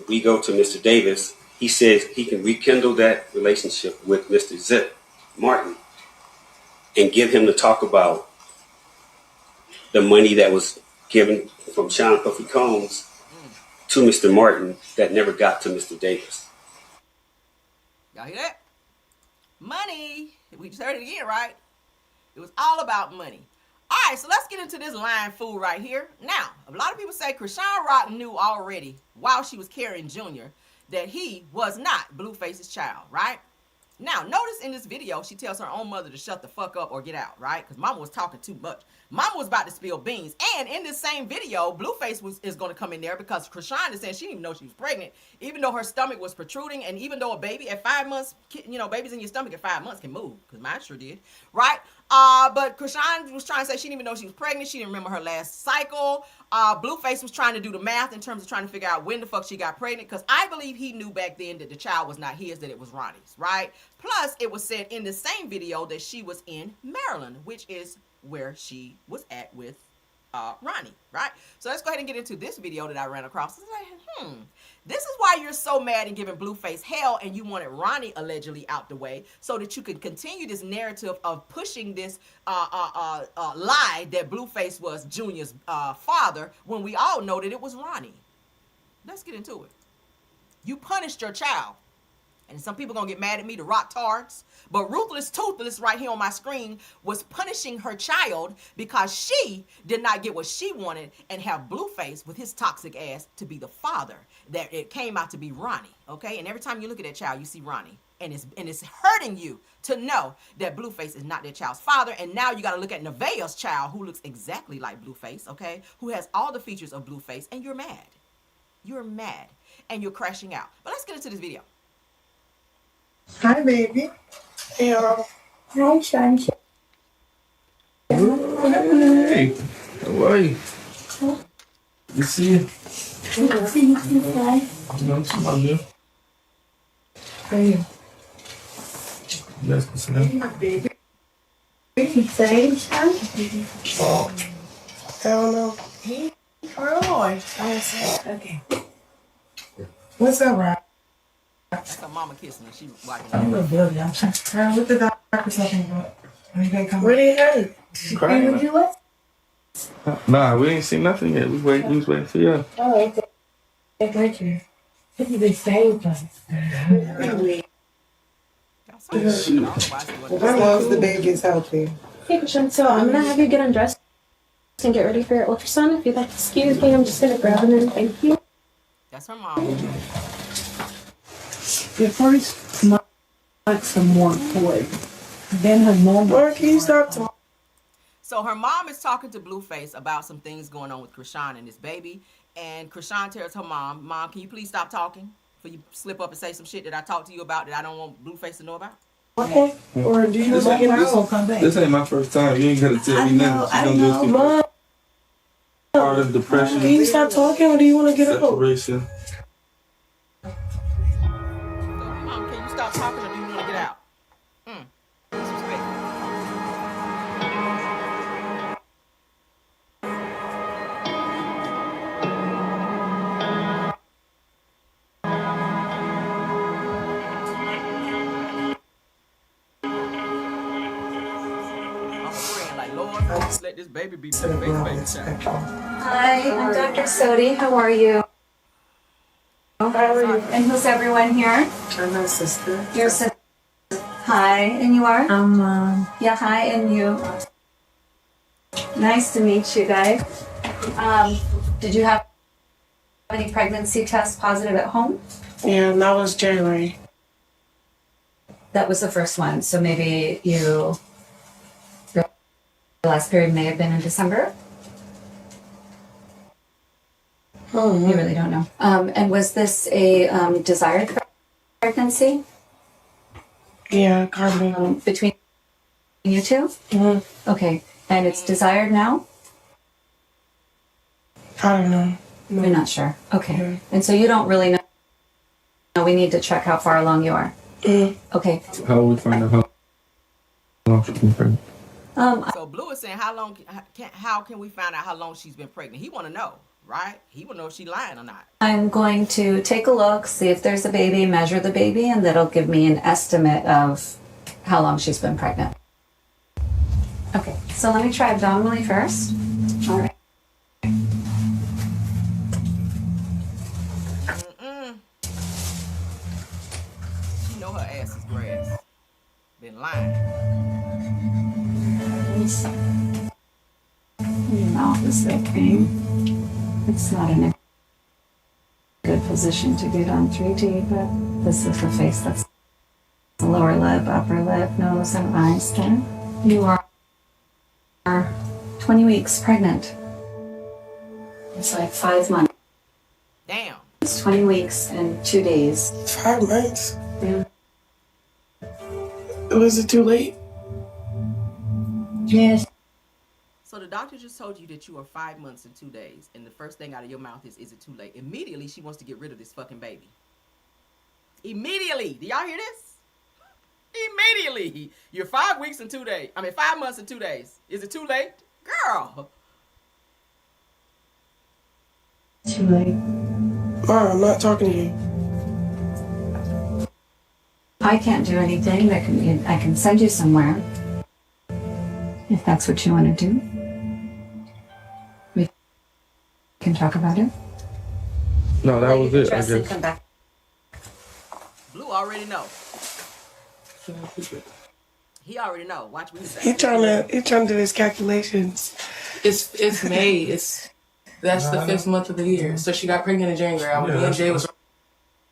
we go to Mr. Davis. He says he can rekindle that relationship with Mr. Zip Martin and give him to talk about the money that was given from Sean Puffy Combs to Mr. Martin that never got to Mr. Davis. Y'all hear that? Money. We just heard it again, right? It was all about money. All right, so let's get into this lying fool right here. Now, a lot of people say Krishan Rock knew already while she was carrying Junior that he was not Blueface's child, right? Now, notice in this video, she tells her own mother to shut the fuck up or get out, right? Because mama was talking too much. Mama was about to spill beans. And in this same video, Blueface is going to come in there because Krishan is saying she didn't even know she was pregnant, even though her stomach was protruding, and even though a baby at 5 months, you know, babies in your stomach at 5 months can move, because mine sure did, right? But Krishan was trying to say she didn't even know she was pregnant. She didn't remember her last cycle. Blueface was trying to do the math in terms of trying to figure out when the fuck she got pregnant, because I believe he knew back then that the child was not his, that it was Ronnie's, right? Plus, it was said in the same video that she was in Maryland, which is where she was at with Ronnie, right? So let's go ahead and get into this video that I ran across. It's like, this is why you're so mad and giving Blueface hell, and you wanted Ronnie allegedly out the way so that you could continue this narrative of pushing this lie that Blueface was Junior's father, when we all know that it was Ronnie. Let's get into it. You punished your child. And some people gonna get mad at me, the rock tards. But Ruthless Toothless right here on my screen was punishing her child because she did not get what she wanted and have Blueface with his toxic ass to be the father. That it came out to be Ronnie, okay? And every time you look at that child, you see Ronnie. And it's hurting you to know that Blueface is not their child's father. And now you gotta look at Nevaeh's child, who looks exactly like Blueface, okay? Who has all the features of Blueface, and you're mad. You're mad. And you're crashing out. But let's get into this video. Hi, baby. Hi, Shanti. Hey, how are you? You see you? No, smile, yeah. Hey. Yes, what's up? My baby. Say, Shanti. Oh. I don't know. Alright. Okay. What's up, Rob? That's her mama kissing her. She watching I'm her. a baby. I'm trying to tell what the doctor's talking about. When you gonna come What did it hurt? crying? Would you like? Nah, we ain't seen nothing yet. We was waiting for you. Oh, okay. Thank you. This is the same place. Y'all so good. Otherwise, it wasn't. As long as the baby's healthy. Hey, Krishan, so I'm gonna have you get undressed and get ready for your ultrasound. If you'd like to excuse me, I'm just gonna grab him and thank you. That's her mom. At first, Mom liked some more toy. Then her mom. Or can you stop talking? So her mom is talking to Blueface about some things going on with Krishan and this baby. And Krishan tells her mom, Mom, can you please stop talking? Before you slip up and say some shit that I talked to you about that I don't want Blueface to know about? Okay. Or do you This want to get I'll out? come back. This ain't my first time. You ain't gotta tell me nothing. She gonna do it. Mom, Part of depression, can you stop talking or do you want to get out? separation. let this baby be baby child. Hi, I'm Dr. Sodi. How are you? How are you? And who's everyone here? I'm my sister. Your sister. Hi, and you are? I'm mom. Yeah, hi, and you. Nice to meet you guys. Did you have any pregnancy tests positive at home? Yeah, that was January. That was the first one, so maybe your last period may have been in December? You really don't know. And was this a desired pregnancy? Yeah, Carmen. Between you two? Mm-hmm. Okay, and it's desired now? I don't know. No. You're not sure. Okay. Mm-hmm. And so you don't really know. We need to check how far along you are. Mm-hmm. Okay. How will we find out how long she's been pregnant? So Blue is saying, how can we find out how long she's been pregnant? He want to know, right? He want to know if she's lying or not. I'm going to take a look, see if there's a baby, measure the baby, and that'll give me an estimate of how long she's been pregnant. Okay, so let me try abdominally first. All right. She know her ass is grass. Been lying. Your mouth is opening. It's not in a good position to get on 3D, but this is the face. That's the lower lip, upper lip, nose, and eyes there. You are 20 weeks pregnant. It's like 5 months. Damn. It's 20 weeks and 2 days. 5 months? Yeah. Was it too late? Yes. So the doctor just told you that you are 5 months and 2 days, and the first thing out of your mouth is it too late? Immediately, she wants to get rid of this fucking baby. Immediately. Do y'all hear this? Immediately. You're 5 weeks and 2 days. 5 months and 2 days. Is it too late? Girl. Too late. Mom, I'm not talking to you. I can't do anything. I can send you somewhere. If that's what you want to do. We can talk about it. No, that was it, I Trust and guess. come back. Blue already know. He already know. Watch what he say. He trying to do his calculations. It's May. That's the 5th month of the year. So she got pregnant in January. Me and Jay was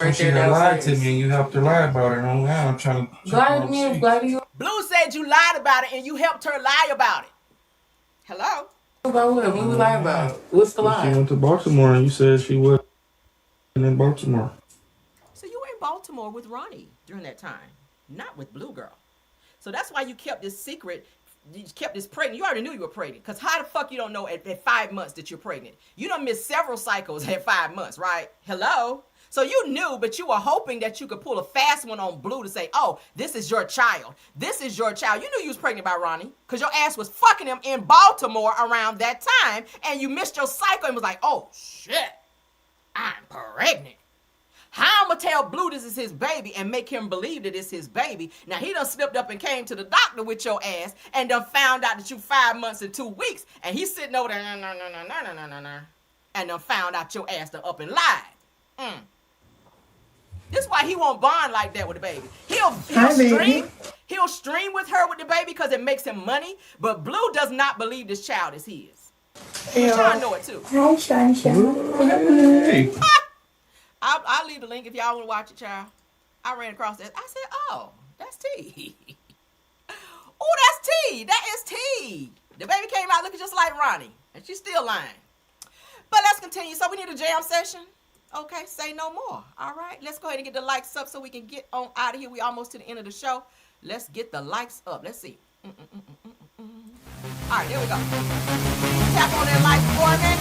right She there had lied downstairs. to me and you helped her lie about it. Oh, now I'm trying to. Lie to me, lie to you Blue said you lied about it and you helped her lie about it. Hello? about what? What we lie about? What's the She lie? went to Baltimore and you said she wasn't in Baltimore. So you were in Baltimore with Ronnie during that time, not with Blue Girl. So that's why you kept this secret. You kept this pregnant. You already knew you were pregnant. Because how the fuck you don't know at 5 months that you're pregnant? You done missed several cycles at 5 months, right? Hello? So you knew, but you were hoping that you could pull a fast one on Blue to say, oh, this is your child. This is your child. You knew you was pregnant by Ronnie because your ass was fucking him in Baltimore around that time, and you missed your cycle and was like, oh, shit, I'm pregnant. How I'm going to tell Blue this is his baby and make him believe that it's his baby? Now, he done slipped up and came to the doctor with your ass and done found out that you 5 months and 2 weeks, and he's sitting over there, and done found out your ass done up and lied. This is why he won't bond like that with the baby. He'll stream with her with the baby because it makes him money, but Blue does not believe this child is his. Y'all know it too. Hi, Shansha. Hey. I'll leave the link if y'all want to watch it, child. I ran across that. I said, oh, that's T. Oh, that's T. That is T. The baby came out looking just like Ronnie, and she's still lying. But let's continue. So we need a jam session. Okay, say no more. All right, let's go ahead and get the likes up so we can get on out of here. We almost to the end of the show. Let's get the likes up. Let's see. All right, there we go. Tap on that like for me.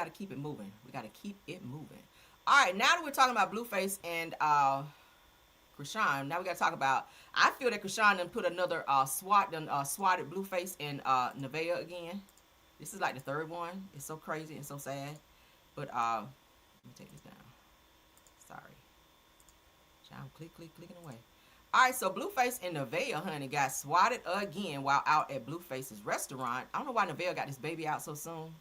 got to keep it moving. We got to keep it moving. All right, now that we're talking about Blueface and Krishan, now we got to talk about. I feel that Krishan done put another swatted Blueface and Nevaeh again. This is like the third one. It's so crazy and so sad. But let me take this down. Sorry. I'm clicking away. All right, so Blueface and Nevaeh, honey, got swatted again while out at Blueface's restaurant. I don't know why Nevaeh got this baby out so soon.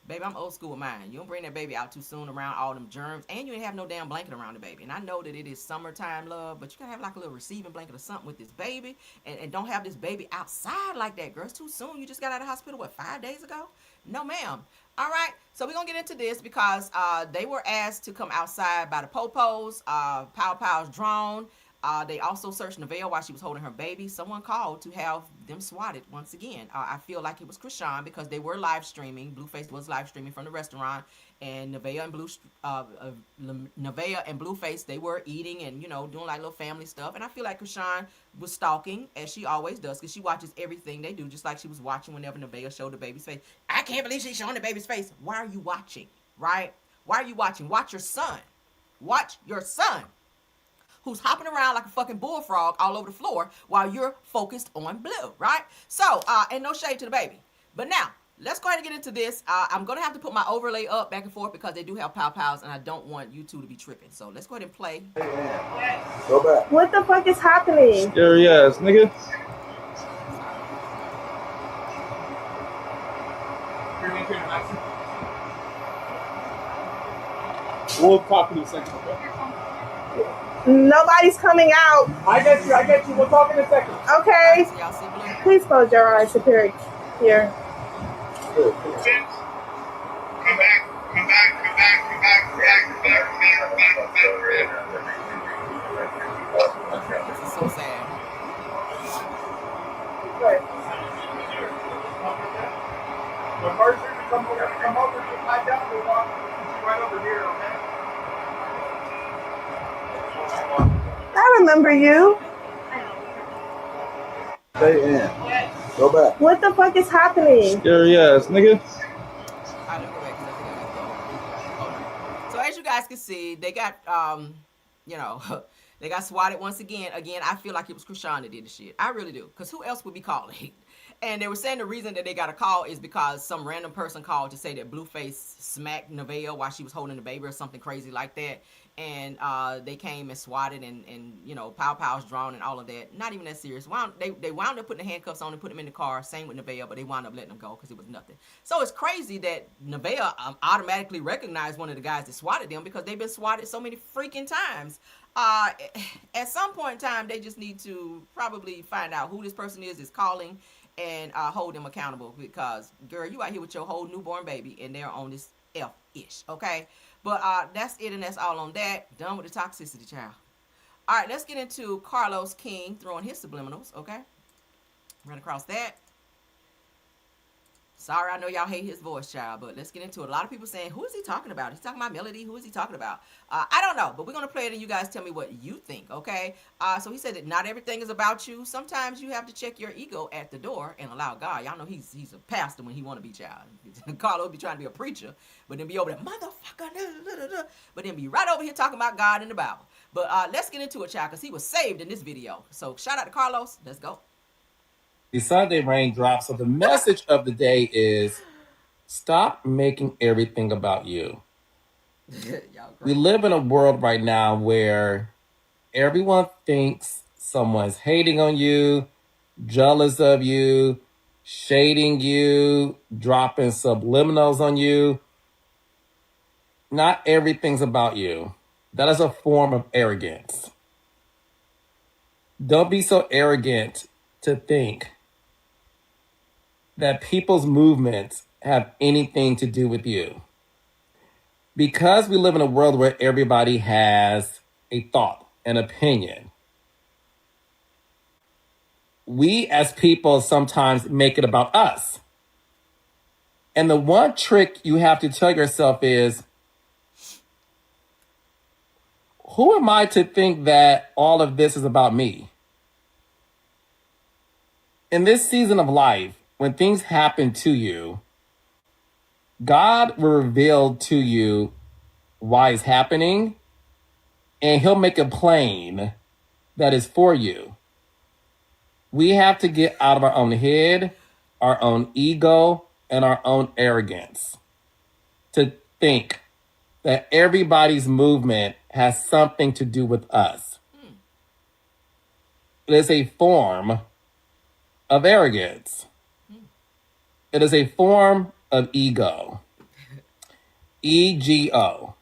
Baby, I'm old school with mine. You don't bring that baby out too soon around all them germs, and you ain't have no damn blanket around the baby. And I know that it is summertime, love, but you gotta have like a little receiving blanket or something with this baby, and don't have this baby outside like that, girl. It's too soon. You just got out of the hospital, what, 5 days ago? No, ma'am. All right, so we're gonna get into this because they were asked to come outside by the Popos, Pow Pow's drone. They also searched Nevaeh while she was holding her baby. Someone called to have them swatted once again. I feel like it was Krishan because they were live streaming. Blueface was live streaming from the restaurant, and Nevaeh and Blueface, they were eating and doing like little family stuff. And I feel like Krishan was stalking as she always does because she watches everything they do, just like she was watching whenever Nevaeh showed the baby's face. I can't believe she's showing the baby's face. Why are you watching? Right? Why are you watching? Watch your son. Watch your son, who's hopping around like a fucking bullfrog all over the floor while you're focused on Blue, right? So, and no shade to the baby. But now, let's go ahead and get into this. I'm going to have to put my overlay up back and forth because they do have Pow Pows, and I don't want you two to be tripping. So, let's go ahead and play. Go back. What the fuck is happening? Scary ass, nigga. We'll talk to you in a second, okay? Nobody's coming out. I get you. We'll talk in a second. Okay. So y'all see Blue? Please close your eyes to here. Come back. This is so sad. The person come over, get my down, we'll walk right over here, okay? I remember you. Stay in. Go back. What the fuck is happening? Scary ass, nigga. So as you guys can see, they got they got swatted once again. Again, I feel like it was Krishan that did the shit. I really do. Because who else would be calling? And they were saying the reason that they got a call is because some random person called to say that Blueface smacked Nevaeh while she was holding the baby or something crazy like that. And they came and swatted and Pow Pow's drawn and all of that. Not even that serious. They wound up putting the handcuffs on and put them in the car. Same with Nevaeh, but they wound up letting them go because it was nothing. So it's crazy that Nevaeh automatically recognized one of the guys that swatted them because they've been swatted so many freaking times. At some point in time, they just need to probably find out who this person is calling and hold them accountable because, girl, you out here with your whole newborn baby and they're on this F-ish, okay? But that's it and that's all on that. Done with the toxicity, child. All right, let's get into Carlos King throwing his subliminals, okay? Run across that. Sorry, I know y'all hate his voice, child, but let's get into it. A lot of people saying, who is he talking about? He's talking about Melody. Who is he talking about? I don't know, but we're going to play it and you guys tell me what you think, okay? So he said that not everything is about you. Sometimes you have to check your ego at the door and allow God. Y'all know he's a pastor when he want to be, child. Carlos be trying to be a preacher, but then be over there, motherfucker, but then be right over here talking about God in the Bible. But let's get into it, child, because he was saved in this video. So shout out to Carlos. Let's go. The Sunday raindrops. So the message of the day is stop making everything about you. We live in a world right now where everyone thinks someone's hating on you, jealous of you, shading you, dropping subliminals on you. Not everything's about you. That is a form of arrogance. Don't be so arrogant to think that people's movements have anything to do with you. Because we live in a world where everybody has a thought, an opinion, we as people sometimes make it about us. And the one trick you have to tell yourself is, who am I to think that all of this is about me? In this season of life, when things happen to you, God will reveal to you why it's happening, and he'll make it plain that is for you. We have to get out of our own head, our own ego, and our own arrogance to think that everybody's movement has something to do with us. It is a form of arrogance. It is a form of ego. EGO,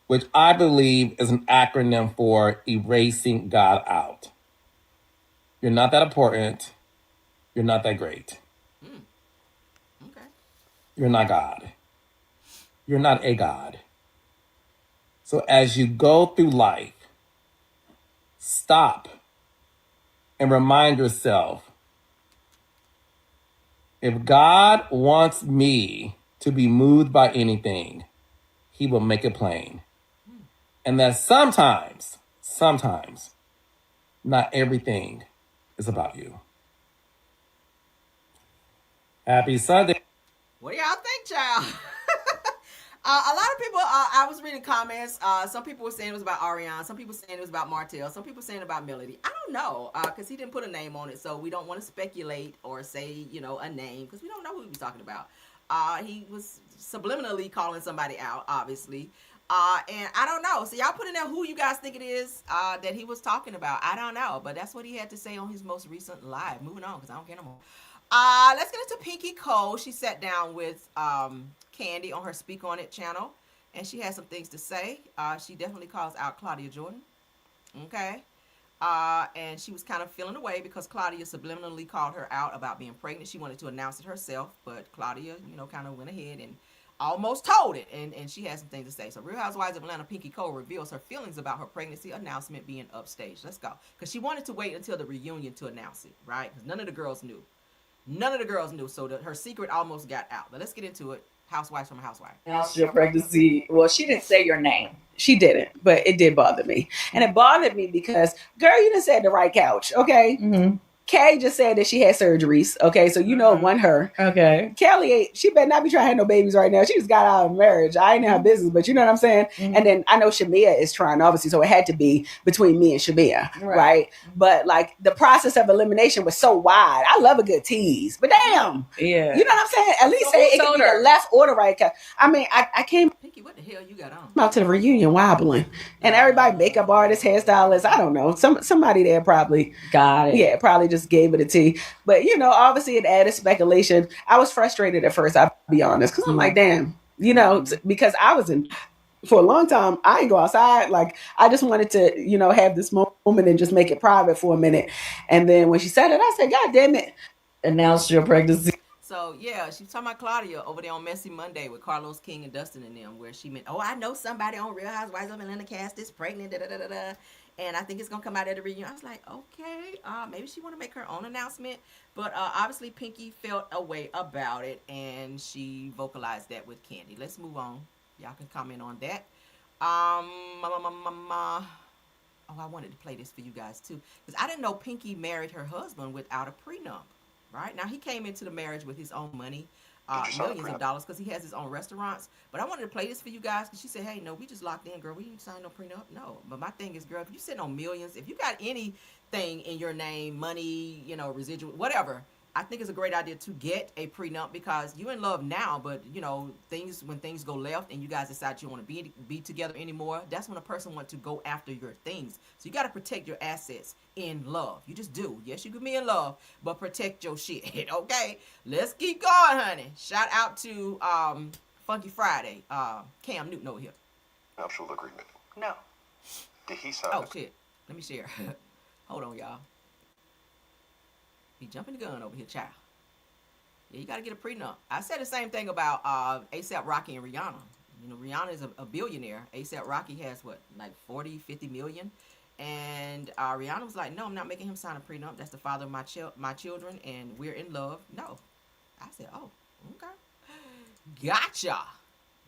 which I believe is an acronym for erasing God out. You're not that important. You're not that great. Okay. You're not God. You're not a God. So as you go through life, stop and remind yourself, if God wants me to be moved by anything, he will make it plain. And that sometimes, not everything is about you. Happy Sunday. What do y'all think, child? A lot of people, I was reading comments. Some people were saying it was about Ariana. Some people saying it was about Martell. Some people saying about Melody. I don't know, because he didn't put a name on it, so we don't want to speculate or say, a name, because we don't know who he was talking about. He was subliminally calling somebody out, obviously. And I don't know. So y'all put in there who you guys think it is that he was talking about. I don't know, but that's what he had to say on his most recent live. Moving on, because I don't care no more. Let's get into Pinky Cole. She sat down with Candy on her Speak On It channel, and she had some things to say. She definitely calls out Claudia Jordan. Okay. And she was kind of feeling away because Claudia subliminally called her out about being pregnant. She wanted to announce it herself, but Claudia, kind of went ahead and almost told it, and she had some things to say. So Real Housewives of Atlanta Pinky Cole reveals her feelings about her pregnancy announcement being upstaged. Let's go. Because she wanted to wait until the reunion to announce it, right? Because none of the girls knew. So her secret almost got out. But let's get into it. Housewives from a Housewife. Announced your pregnancy. Well, she didn't say your name. She didn't, but it did bother me. And it bothered me because, girl, you didn't sit the right couch, okay? Mm-hmm. Kay just said that she had surgeries, okay? So it wasn't her. Okay. Kelly, she better not be trying to have no babies right now. She just got out of marriage. I ain't in her business, but you know what I'm saying? Mm-hmm. And then I know Shamia is trying, obviously, so it had to be between me and Shamia, right? But like the process of elimination was so wide. I love a good tease, but damn. Yeah. You know what I'm saying? At least say it could be the left or the right couch. I mean, I came Pinky, what the hell you got on? out to the reunion wobbling. And everybody, makeup artists, hairstylists, I don't know. Somebody there probably got it. Yeah, probably just gave it a tea. But obviously it added speculation. I was frustrated at first, I'll be honest, because I'm like, damn, because I was in for a long time, I ain't go outside. Like, I just wanted to, have this moment and just make it private for a minute. And then when she said it, I said, God damn it. Announced your pregnancy. So, yeah, she was talking about Claudia over there on Messy Monday with Carlos King and Dustin and them, where she meant, I know somebody on Real Housewives of Atlanta cast is pregnant, da-da-da-da-da. And I think it's going to come out at the reunion. I was like, okay, maybe she want to make her own announcement. But obviously, Pinky felt a way about it, and she vocalized that with Candy. Let's move on. Y'all can comment on that. I wanted to play this for you guys, too. Because I didn't know Pinky married her husband without a prenup. Right? Now, he came into the marriage with his own money, millions of dollars, because he has his own restaurants. But I wanted to play this for you guys, because she said, hey, no, we just locked in, girl. We didn't sign no prenup. No. But my thing is, girl, if you're sitting on millions, if you got anything in your name, money, residual, whatever, I think it's a great idea to get a prenup, because you're in love now, but, when things go left and you guys decide you don't want to be together anymore, that's when a person wants to go after your things. So you got to protect your assets in love. You just do. Yes, you can be in love, but protect your shit, okay? Let's keep going, honey. Shout out to Funky Friday. Cam Newton over here. Nuptial agreement. No. Did he sign? Oh, shit. Let me share. Hold on, y'all. He jumping the gun over here, child. Yeah, you got to get a prenup. I said the same thing about A$AP Rocky and Rihanna. Rihanna is a billionaire. A$AP Rocky has, 40, 50 million? And Rihanna was like, no, I'm not making him sign a prenup. That's the father of my children, and we're in love. No. I said, oh, okay. Gotcha.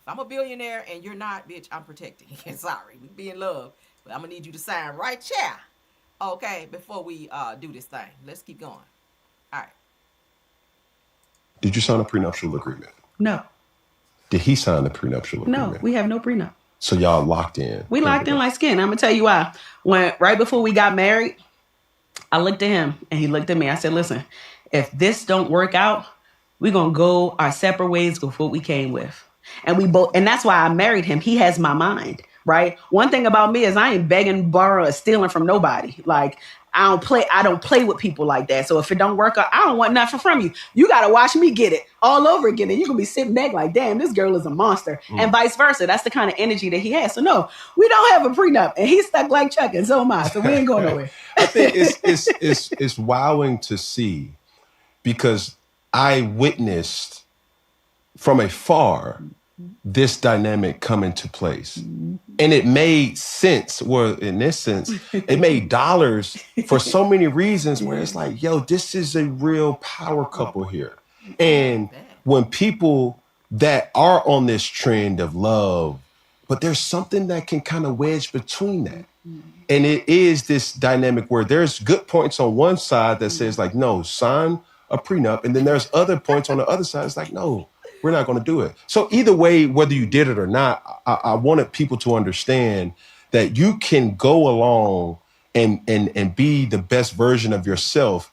If I'm a billionaire and you're not, bitch, I'm protecting. Sorry, we be in love. But I'm going to need you to sign right here. Okay, before we do this thing. Let's keep going. All right. Did you sign a prenuptial agreement? No. Did he sign the prenuptial agreement? No, we have no prenup. So y'all locked in. We locked in like skin. I'm gonna tell you why. When right before we got married, I looked at him and he looked at me. I said, listen, if this don't work out, we're gonna go our separate ways with what we came with. And we both, and that's why I married him. He has my mind, right? One thing about me is I ain't begging, borrowing, or stealing from nobody. Like I don't play with people like that. So if it don't work out, I don't want nothing from you. You gotta watch me get it all over again. And you're gonna be sitting back like, damn, this girl is a monster. And vice versa. That's the kind of energy that he has. So no, we don't have a prenup. And he's stuck like Chuck, and so am I. So we ain't going nowhere. I think it's wowing to see, because I witnessed from afar this dynamic come into place. And it made sense, well, in this sense, it made dollars for so many reasons where it's like, yo, this is a real power couple here. And when people that are on this trend of love, but there's something that can kind of wedge between that. And it is this dynamic where there's good points on one side that says like, no, sign a prenup. And then there's other points on the other side. It's like, no, we're not going to do it. So either way, whether you did it or not, I wanted people to understand that you can go along and be the best version of yourself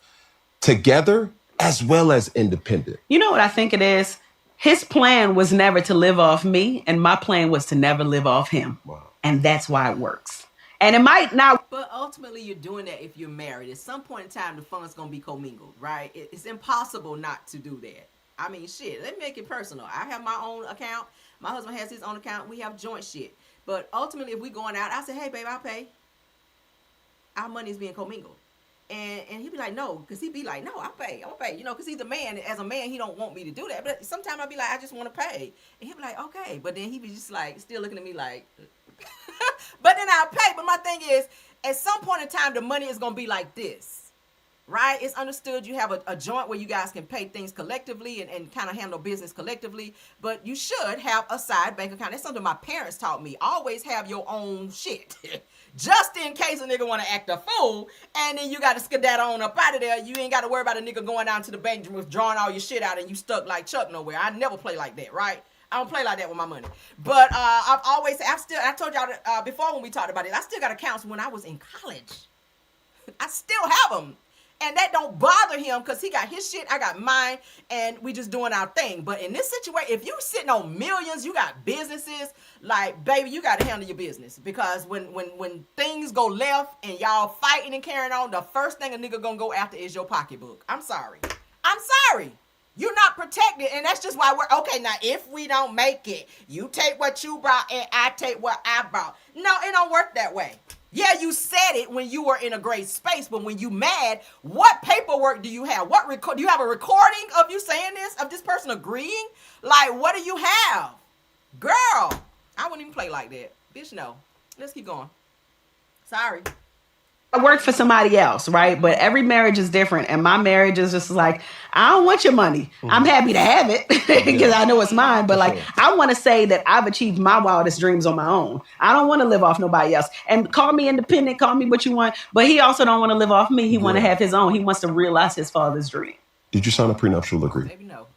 together as well as independent. You know what I think it is? His plan was never to live off me, and my plan was to never live off him. Wow. And that's why it works. And it might not. But ultimately, you're doing that if you're married. At some point in time, the fun's going to be commingled, right? It's impossible not to do that. I mean, shit, let me make it personal. I have my own account. My husband has his own account. We have joint shit. But ultimately, if we going out, I say, hey, babe, I'll pay. Our money is being commingled. And he'd be like, no, because he'd be like, no, I'll pay. You know, because he's a man. As a man, he don't want me to do that. But sometimes I'll be like, I just want to pay. And he'd be like, okay. But then he'd be just like, still looking at me like, but then I'll pay. But my thing is, at some point in time, the money is going to be like this, right? It's understood you have a joint where you guys can pay things collectively and kind of handle business collectively. But you should have a side bank account. That's something my parents taught me. Always have your own shit. Just in case a nigga want to act a fool, and then you got to skedaddle on up out of there. You ain't got to worry about a nigga going down to the bank and withdrawing all your shit out and you stuck like Chuck nowhere. I never play like that, right? I don't play like that with my money. But I told y'all before when we talked about it, I still got accounts when I was in college. I still have them. And that don't bother him because he got his shit, I got mine, and we just doing our thing. But in this situation, if you sitting on millions, you got businesses, like, baby, you got to handle your business. Because when things go left and y'all fighting and carrying on, the first thing a nigga gonna go after is your pocketbook. I'm sorry. You're not protected, and that's just why we're, okay, now, if we don't make it, you take what you brought and I take what I brought. No, it don't work that way. Yeah, you said it when you were in a great space, but when you mad, what paperwork do you have? Do you have a recording of you saying this, of this person agreeing? Like, what do you have? Girl, I wouldn't even play like that. Bitch, no. Let's keep going. Sorry. I work for somebody else, right? But every marriage is different. And my marriage is just like, I don't want your money. I'm happy to have it because I know it's mine. But like, I want to say that I've achieved my wildest dreams on my own. I don't want to live off nobody else. And call me independent, call me what you want. But he also don't want to live off me. He want to have his own. He wants to realize his father's dream. Did you sign a prenuptial agreement? Maybe no.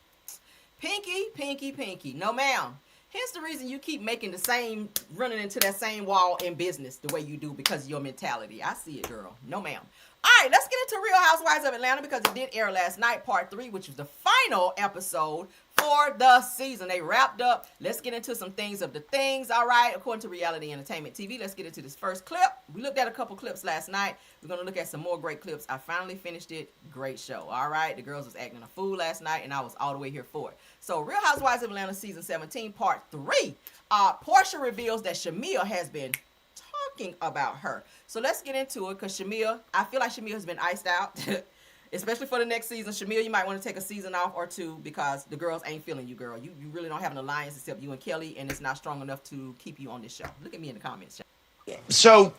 Pinky. No, ma'am. Here's the reason you keep running into that same wall in business the way you do, because of your mentality. I see it, girl. No, ma'am. All right, let's get into Real Housewives of Atlanta, because it did air last night, part 3, which was the final episode for the season. They wrapped up. Let's get into some things of the things, all right, according to Reality Entertainment TV. Let's get into this first clip. We looked at a couple clips last night. We're going to look at some more great clips. I finally finished it. Great show, all right? The girls was acting a fool last night, and I was all the way here for it. So, Real Housewives of Atlanta Season 17, Part 3. Portia reveals that Shamia has been talking about her. So, let's get into it, because I feel like Shamia has been iced out. Especially for the next season. Shamia, you might want to take a season off or two, because the girls ain't feeling you, girl. You really don't have an alliance except you and Kelly, and it's not strong enough to keep you on this show. Look at me in the comments. So,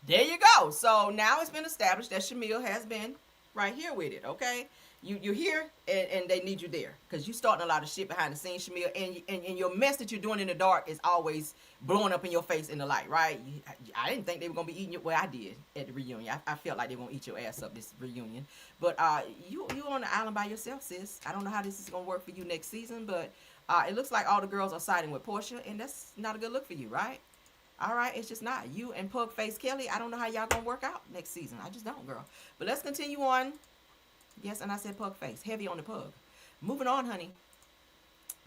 there you go. So, now it's been established that Shamia has been right here with it, okay? You're here, and they need you there because you starting a lot of shit behind the scenes, Shamil, and your mess that you're doing in the dark is always blowing up in your face in the light, right? I didn't think they were gonna be eating you. Well, I did at the reunion. I felt like they were gonna eat your ass up this reunion, but you on the island by yourself, sis. I don't know how this is gonna work for you next season, but it looks like all the girls are siding with Portia, and that's not a good look for you, right? All right, it's just not. You and Pug Face Kelly, I don't know how y'all gonna work out next season. I just don't, girl. But let's continue on. Yes, and I said Pug Face. Heavy on the pug. Moving on, honey.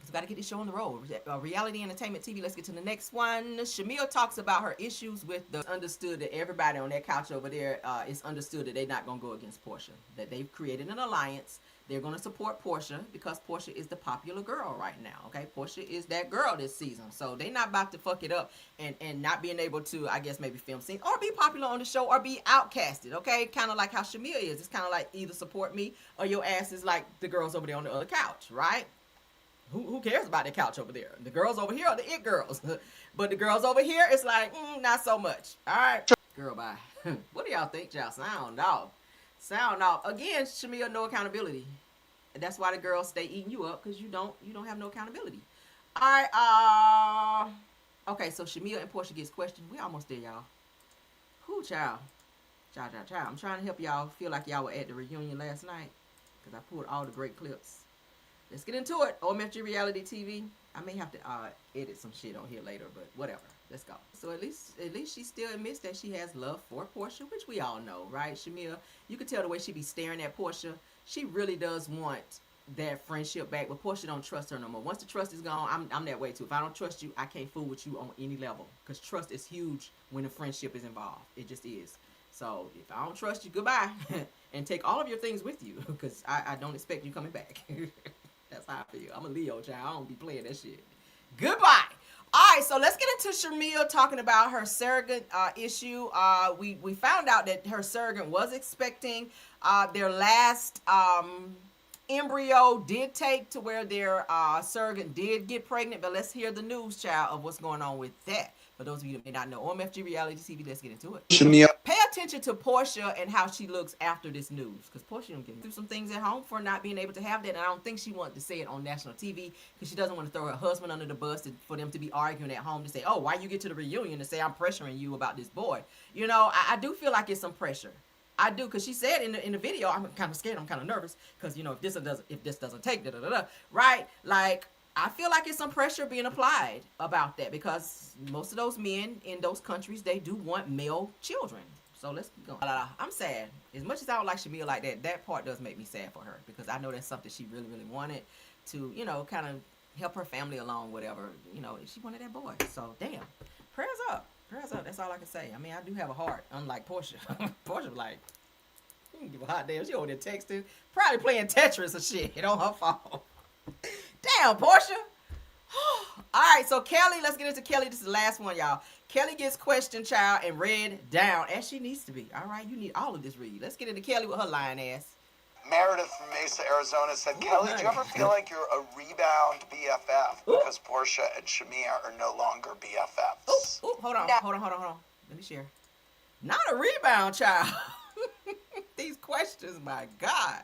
We got to get this show on the road. Reality Entertainment TV. Let's get to the next one. Shamil talks about her issues with the understood that everybody on that couch over there is understood that they're not going to go against Portia. That they've created an alliance. They're going to support Portia because Portia is the popular girl right now. Okay, Portia is that girl this season. So they're not about to fuck it up and not being able to, I guess, maybe film scenes or be popular on the show or be outcasted. Okay, kind of like how Shamil is. It's kind of like either support me or your ass is like the girls over there on the other couch, right? Who cares about the couch over there? The girls over here are the it girls. But the girls over here, it's like, not so much. All right. Girl, bye. What do y'all think, y'all? Sound off. Sound off. Again, Shamil, no accountability. And that's why the girls stay eating you up, because you don't have no accountability. All right. Okay, so Shamil and Portia gets questioned. We almost there, y'all. Who, child? Child. I'm trying to help y'all feel like y'all were at the reunion last night, because I pulled all the great clips. Let's get into it. OMFG Reality TV. I may have to edit some shit on here later, but whatever. Let's go. So at least she still admits that she has love for Portia, which we all know, right? Shamil, you can tell the way she be staring at Portia. She really does want that friendship back, but Portia don't trust her no more. Once the trust is gone, I'm that way too. If I don't trust you, I can't fool with you on any level, because trust is huge when a friendship is involved. It just is. So if I don't trust you, goodbye. And take all of your things with you, because I don't expect you coming back. That's how I feel. I'm a Leo, child. I don't be playing that shit. Goodbye. All right, so let's get into Shamil talking about her surrogate issue. We found out that her surrogate was expecting. Their last embryo did take to where their surrogate did get pregnant. But let's hear the news, child, of what's going on with that. For those of you that may not know, OMFG Reality TV, let's get into it. Shamil. Pay attention to Portia and how she looks after this news, because Portia done get through some things at home for not being able to have that, and I don't think she wanted to say it on national TV because she doesn't want to throw her husband under the bus for them to be arguing at home to say, oh, why you get to the reunion to say I'm pressuring you about this boy. You know, I do feel like it's some pressure. I do, because she said in the video, I'm kind of scared, I'm kind of nervous, because, you know, if this doesn't take, right? Like, I feel like it's some pressure being applied about that, because most of those men in those countries, they do want male children. So let's go. I'm sad. As much as I don't like Shamil like that, that part does make me sad for her, because I know that's something she really, really wanted to, you know, kind of help her family along, whatever. You know, she wanted that boy. So, damn. Prayers up. Prayers up. That's all I can say. I mean, I do have a heart, unlike Portia. Portia, like, you can give a hot damn. She over there texting. Probably playing Tetris or shit. It on her phone. Damn, Portia. All right, so Kelly, let's get into Kelly. This is the last one, y'all. Kelly gets questioned, child, and read down, as she needs to be. All right, you need all of this read. Let's get into Kelly with her lying ass. Meredith from Mesa, Arizona said, Kelly, do you ever feel like you're a rebound BFF because Portia and Shamir are no longer BFFs? Hold on. Let me share. Not a rebound, child. These questions, my God.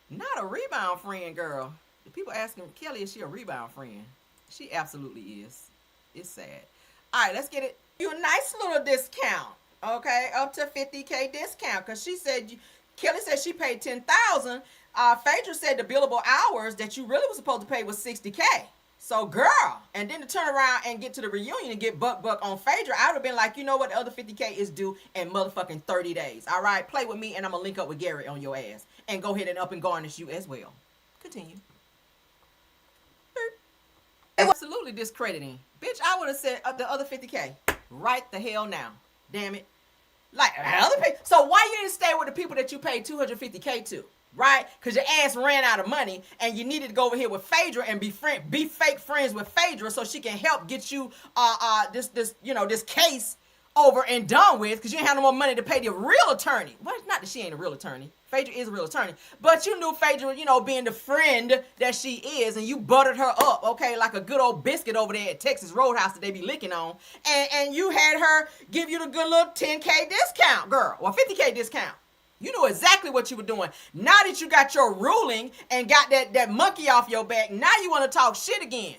Not a rebound friend, girl. The people asking Kelly, is she a rebound friend? She absolutely is. It's sad. All right, let's get it. You a nice little discount, okay? Up to 50K discount, because she said, Kelly said she paid $10,000. Phaedra said the billable hours that you really was supposed to pay was 60K. So, girl, and then to turn around and get to the reunion and get buck on Phaedra, I would have been like, you know what, the other 50K is due in motherfucking 30 days. All right, play with me, and I'm going to link up with Gary on your ass and go ahead and up and garnish you as well. Continue. Absolutely discrediting. Bitch, I would have said the other 50K. Right the hell now. Damn it. Like, other people. So why you didn't stay with the people that you paid 250K to? Right? Because your ass ran out of money and you needed to go over here with Phaedra and be fake friends with Phaedra so she can help get you this case over and done with, because you didn't have no more money to pay the real attorney. Well, not that she ain't a real attorney. Phaedra is a real attorney. But you knew Phaedra, being the friend that she is, and you buttered her up, okay, like a good old biscuit over there at Texas Roadhouse that they be licking on. And you had her give you the good little 10K discount, girl, or 50K discount. You knew exactly what you were doing. Now that you got your ruling and got that monkey off your back, now you want to talk shit again.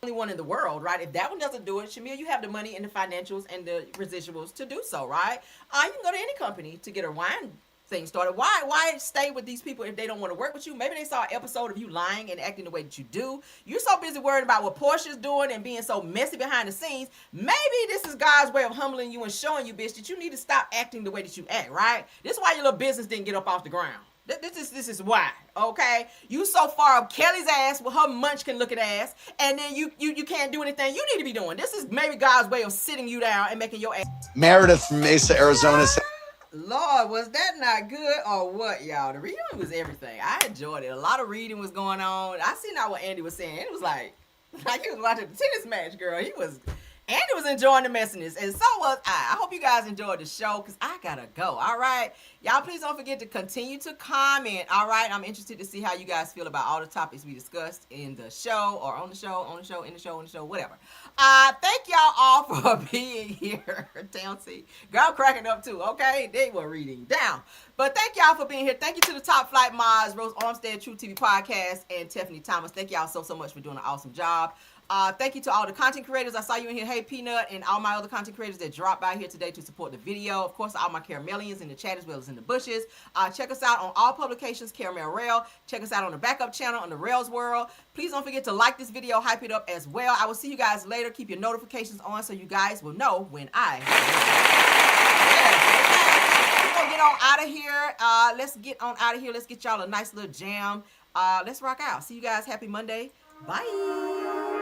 Only one in the world, right? If that one doesn't do it, Shamil, you have the money and the financials and the residuals to do so, right? You can go to any company to get a wine thing started. Why stay with these people if they don't want to work with you? Maybe they saw an episode of you lying and acting the way that you do. You're so busy worried about what Portia's doing and being so messy behind the scenes. Maybe this is God's way of humbling you and showing you, bitch, that you need to stop acting the way that you act, right? This is why your little business didn't get up off the ground. This is why, okay? You so far up Kelly's ass with her munchkin looking ass, and then you can't do anything you need to be doing. This is maybe God's way of sitting you down and making your ass. Meredith from Mesa, Arizona said, Lord, was that not good or what, y'all? The reading was everything. I enjoyed it. A lot of reading was going on. I seen out what Andy was saying. It was like he was watching the tennis match, girl. Andy was enjoying the messiness, and so was I. I hope you guys enjoyed the show, because I gotta go, all right? Y'all, please don't forget to continue to comment, all right? I'm interested to see how you guys feel about all the topics we discussed in the show, or in the show, whatever. Thank y'all all for being here. Townsy. Girl, I'm cracking up too, okay? They were reading down. But thank y'all for being here. Thank you to the Top Flight Mods, Rose Armstead, True TV Podcast, and Tiffany Thomas. Thank y'all so much for doing an awesome job. Thank you to all the content creators. I saw you in here. Hey, Peanut, and all my other content creators that dropped by here today to support the video. Of course, all my Caramelians in the chat as well as in the bushes. Check us out on all publications, Caramel Rail. Check us out on the backup channel on the Rails World. Please don't forget to like this video, hype it up as well. I will see you guys later. Keep your notifications on so you guys will know when I... We're going to get on out of here. Let's get on out of here. Let's get y'all a nice little jam. Let's rock out. See you guys. Happy Monday. Bye.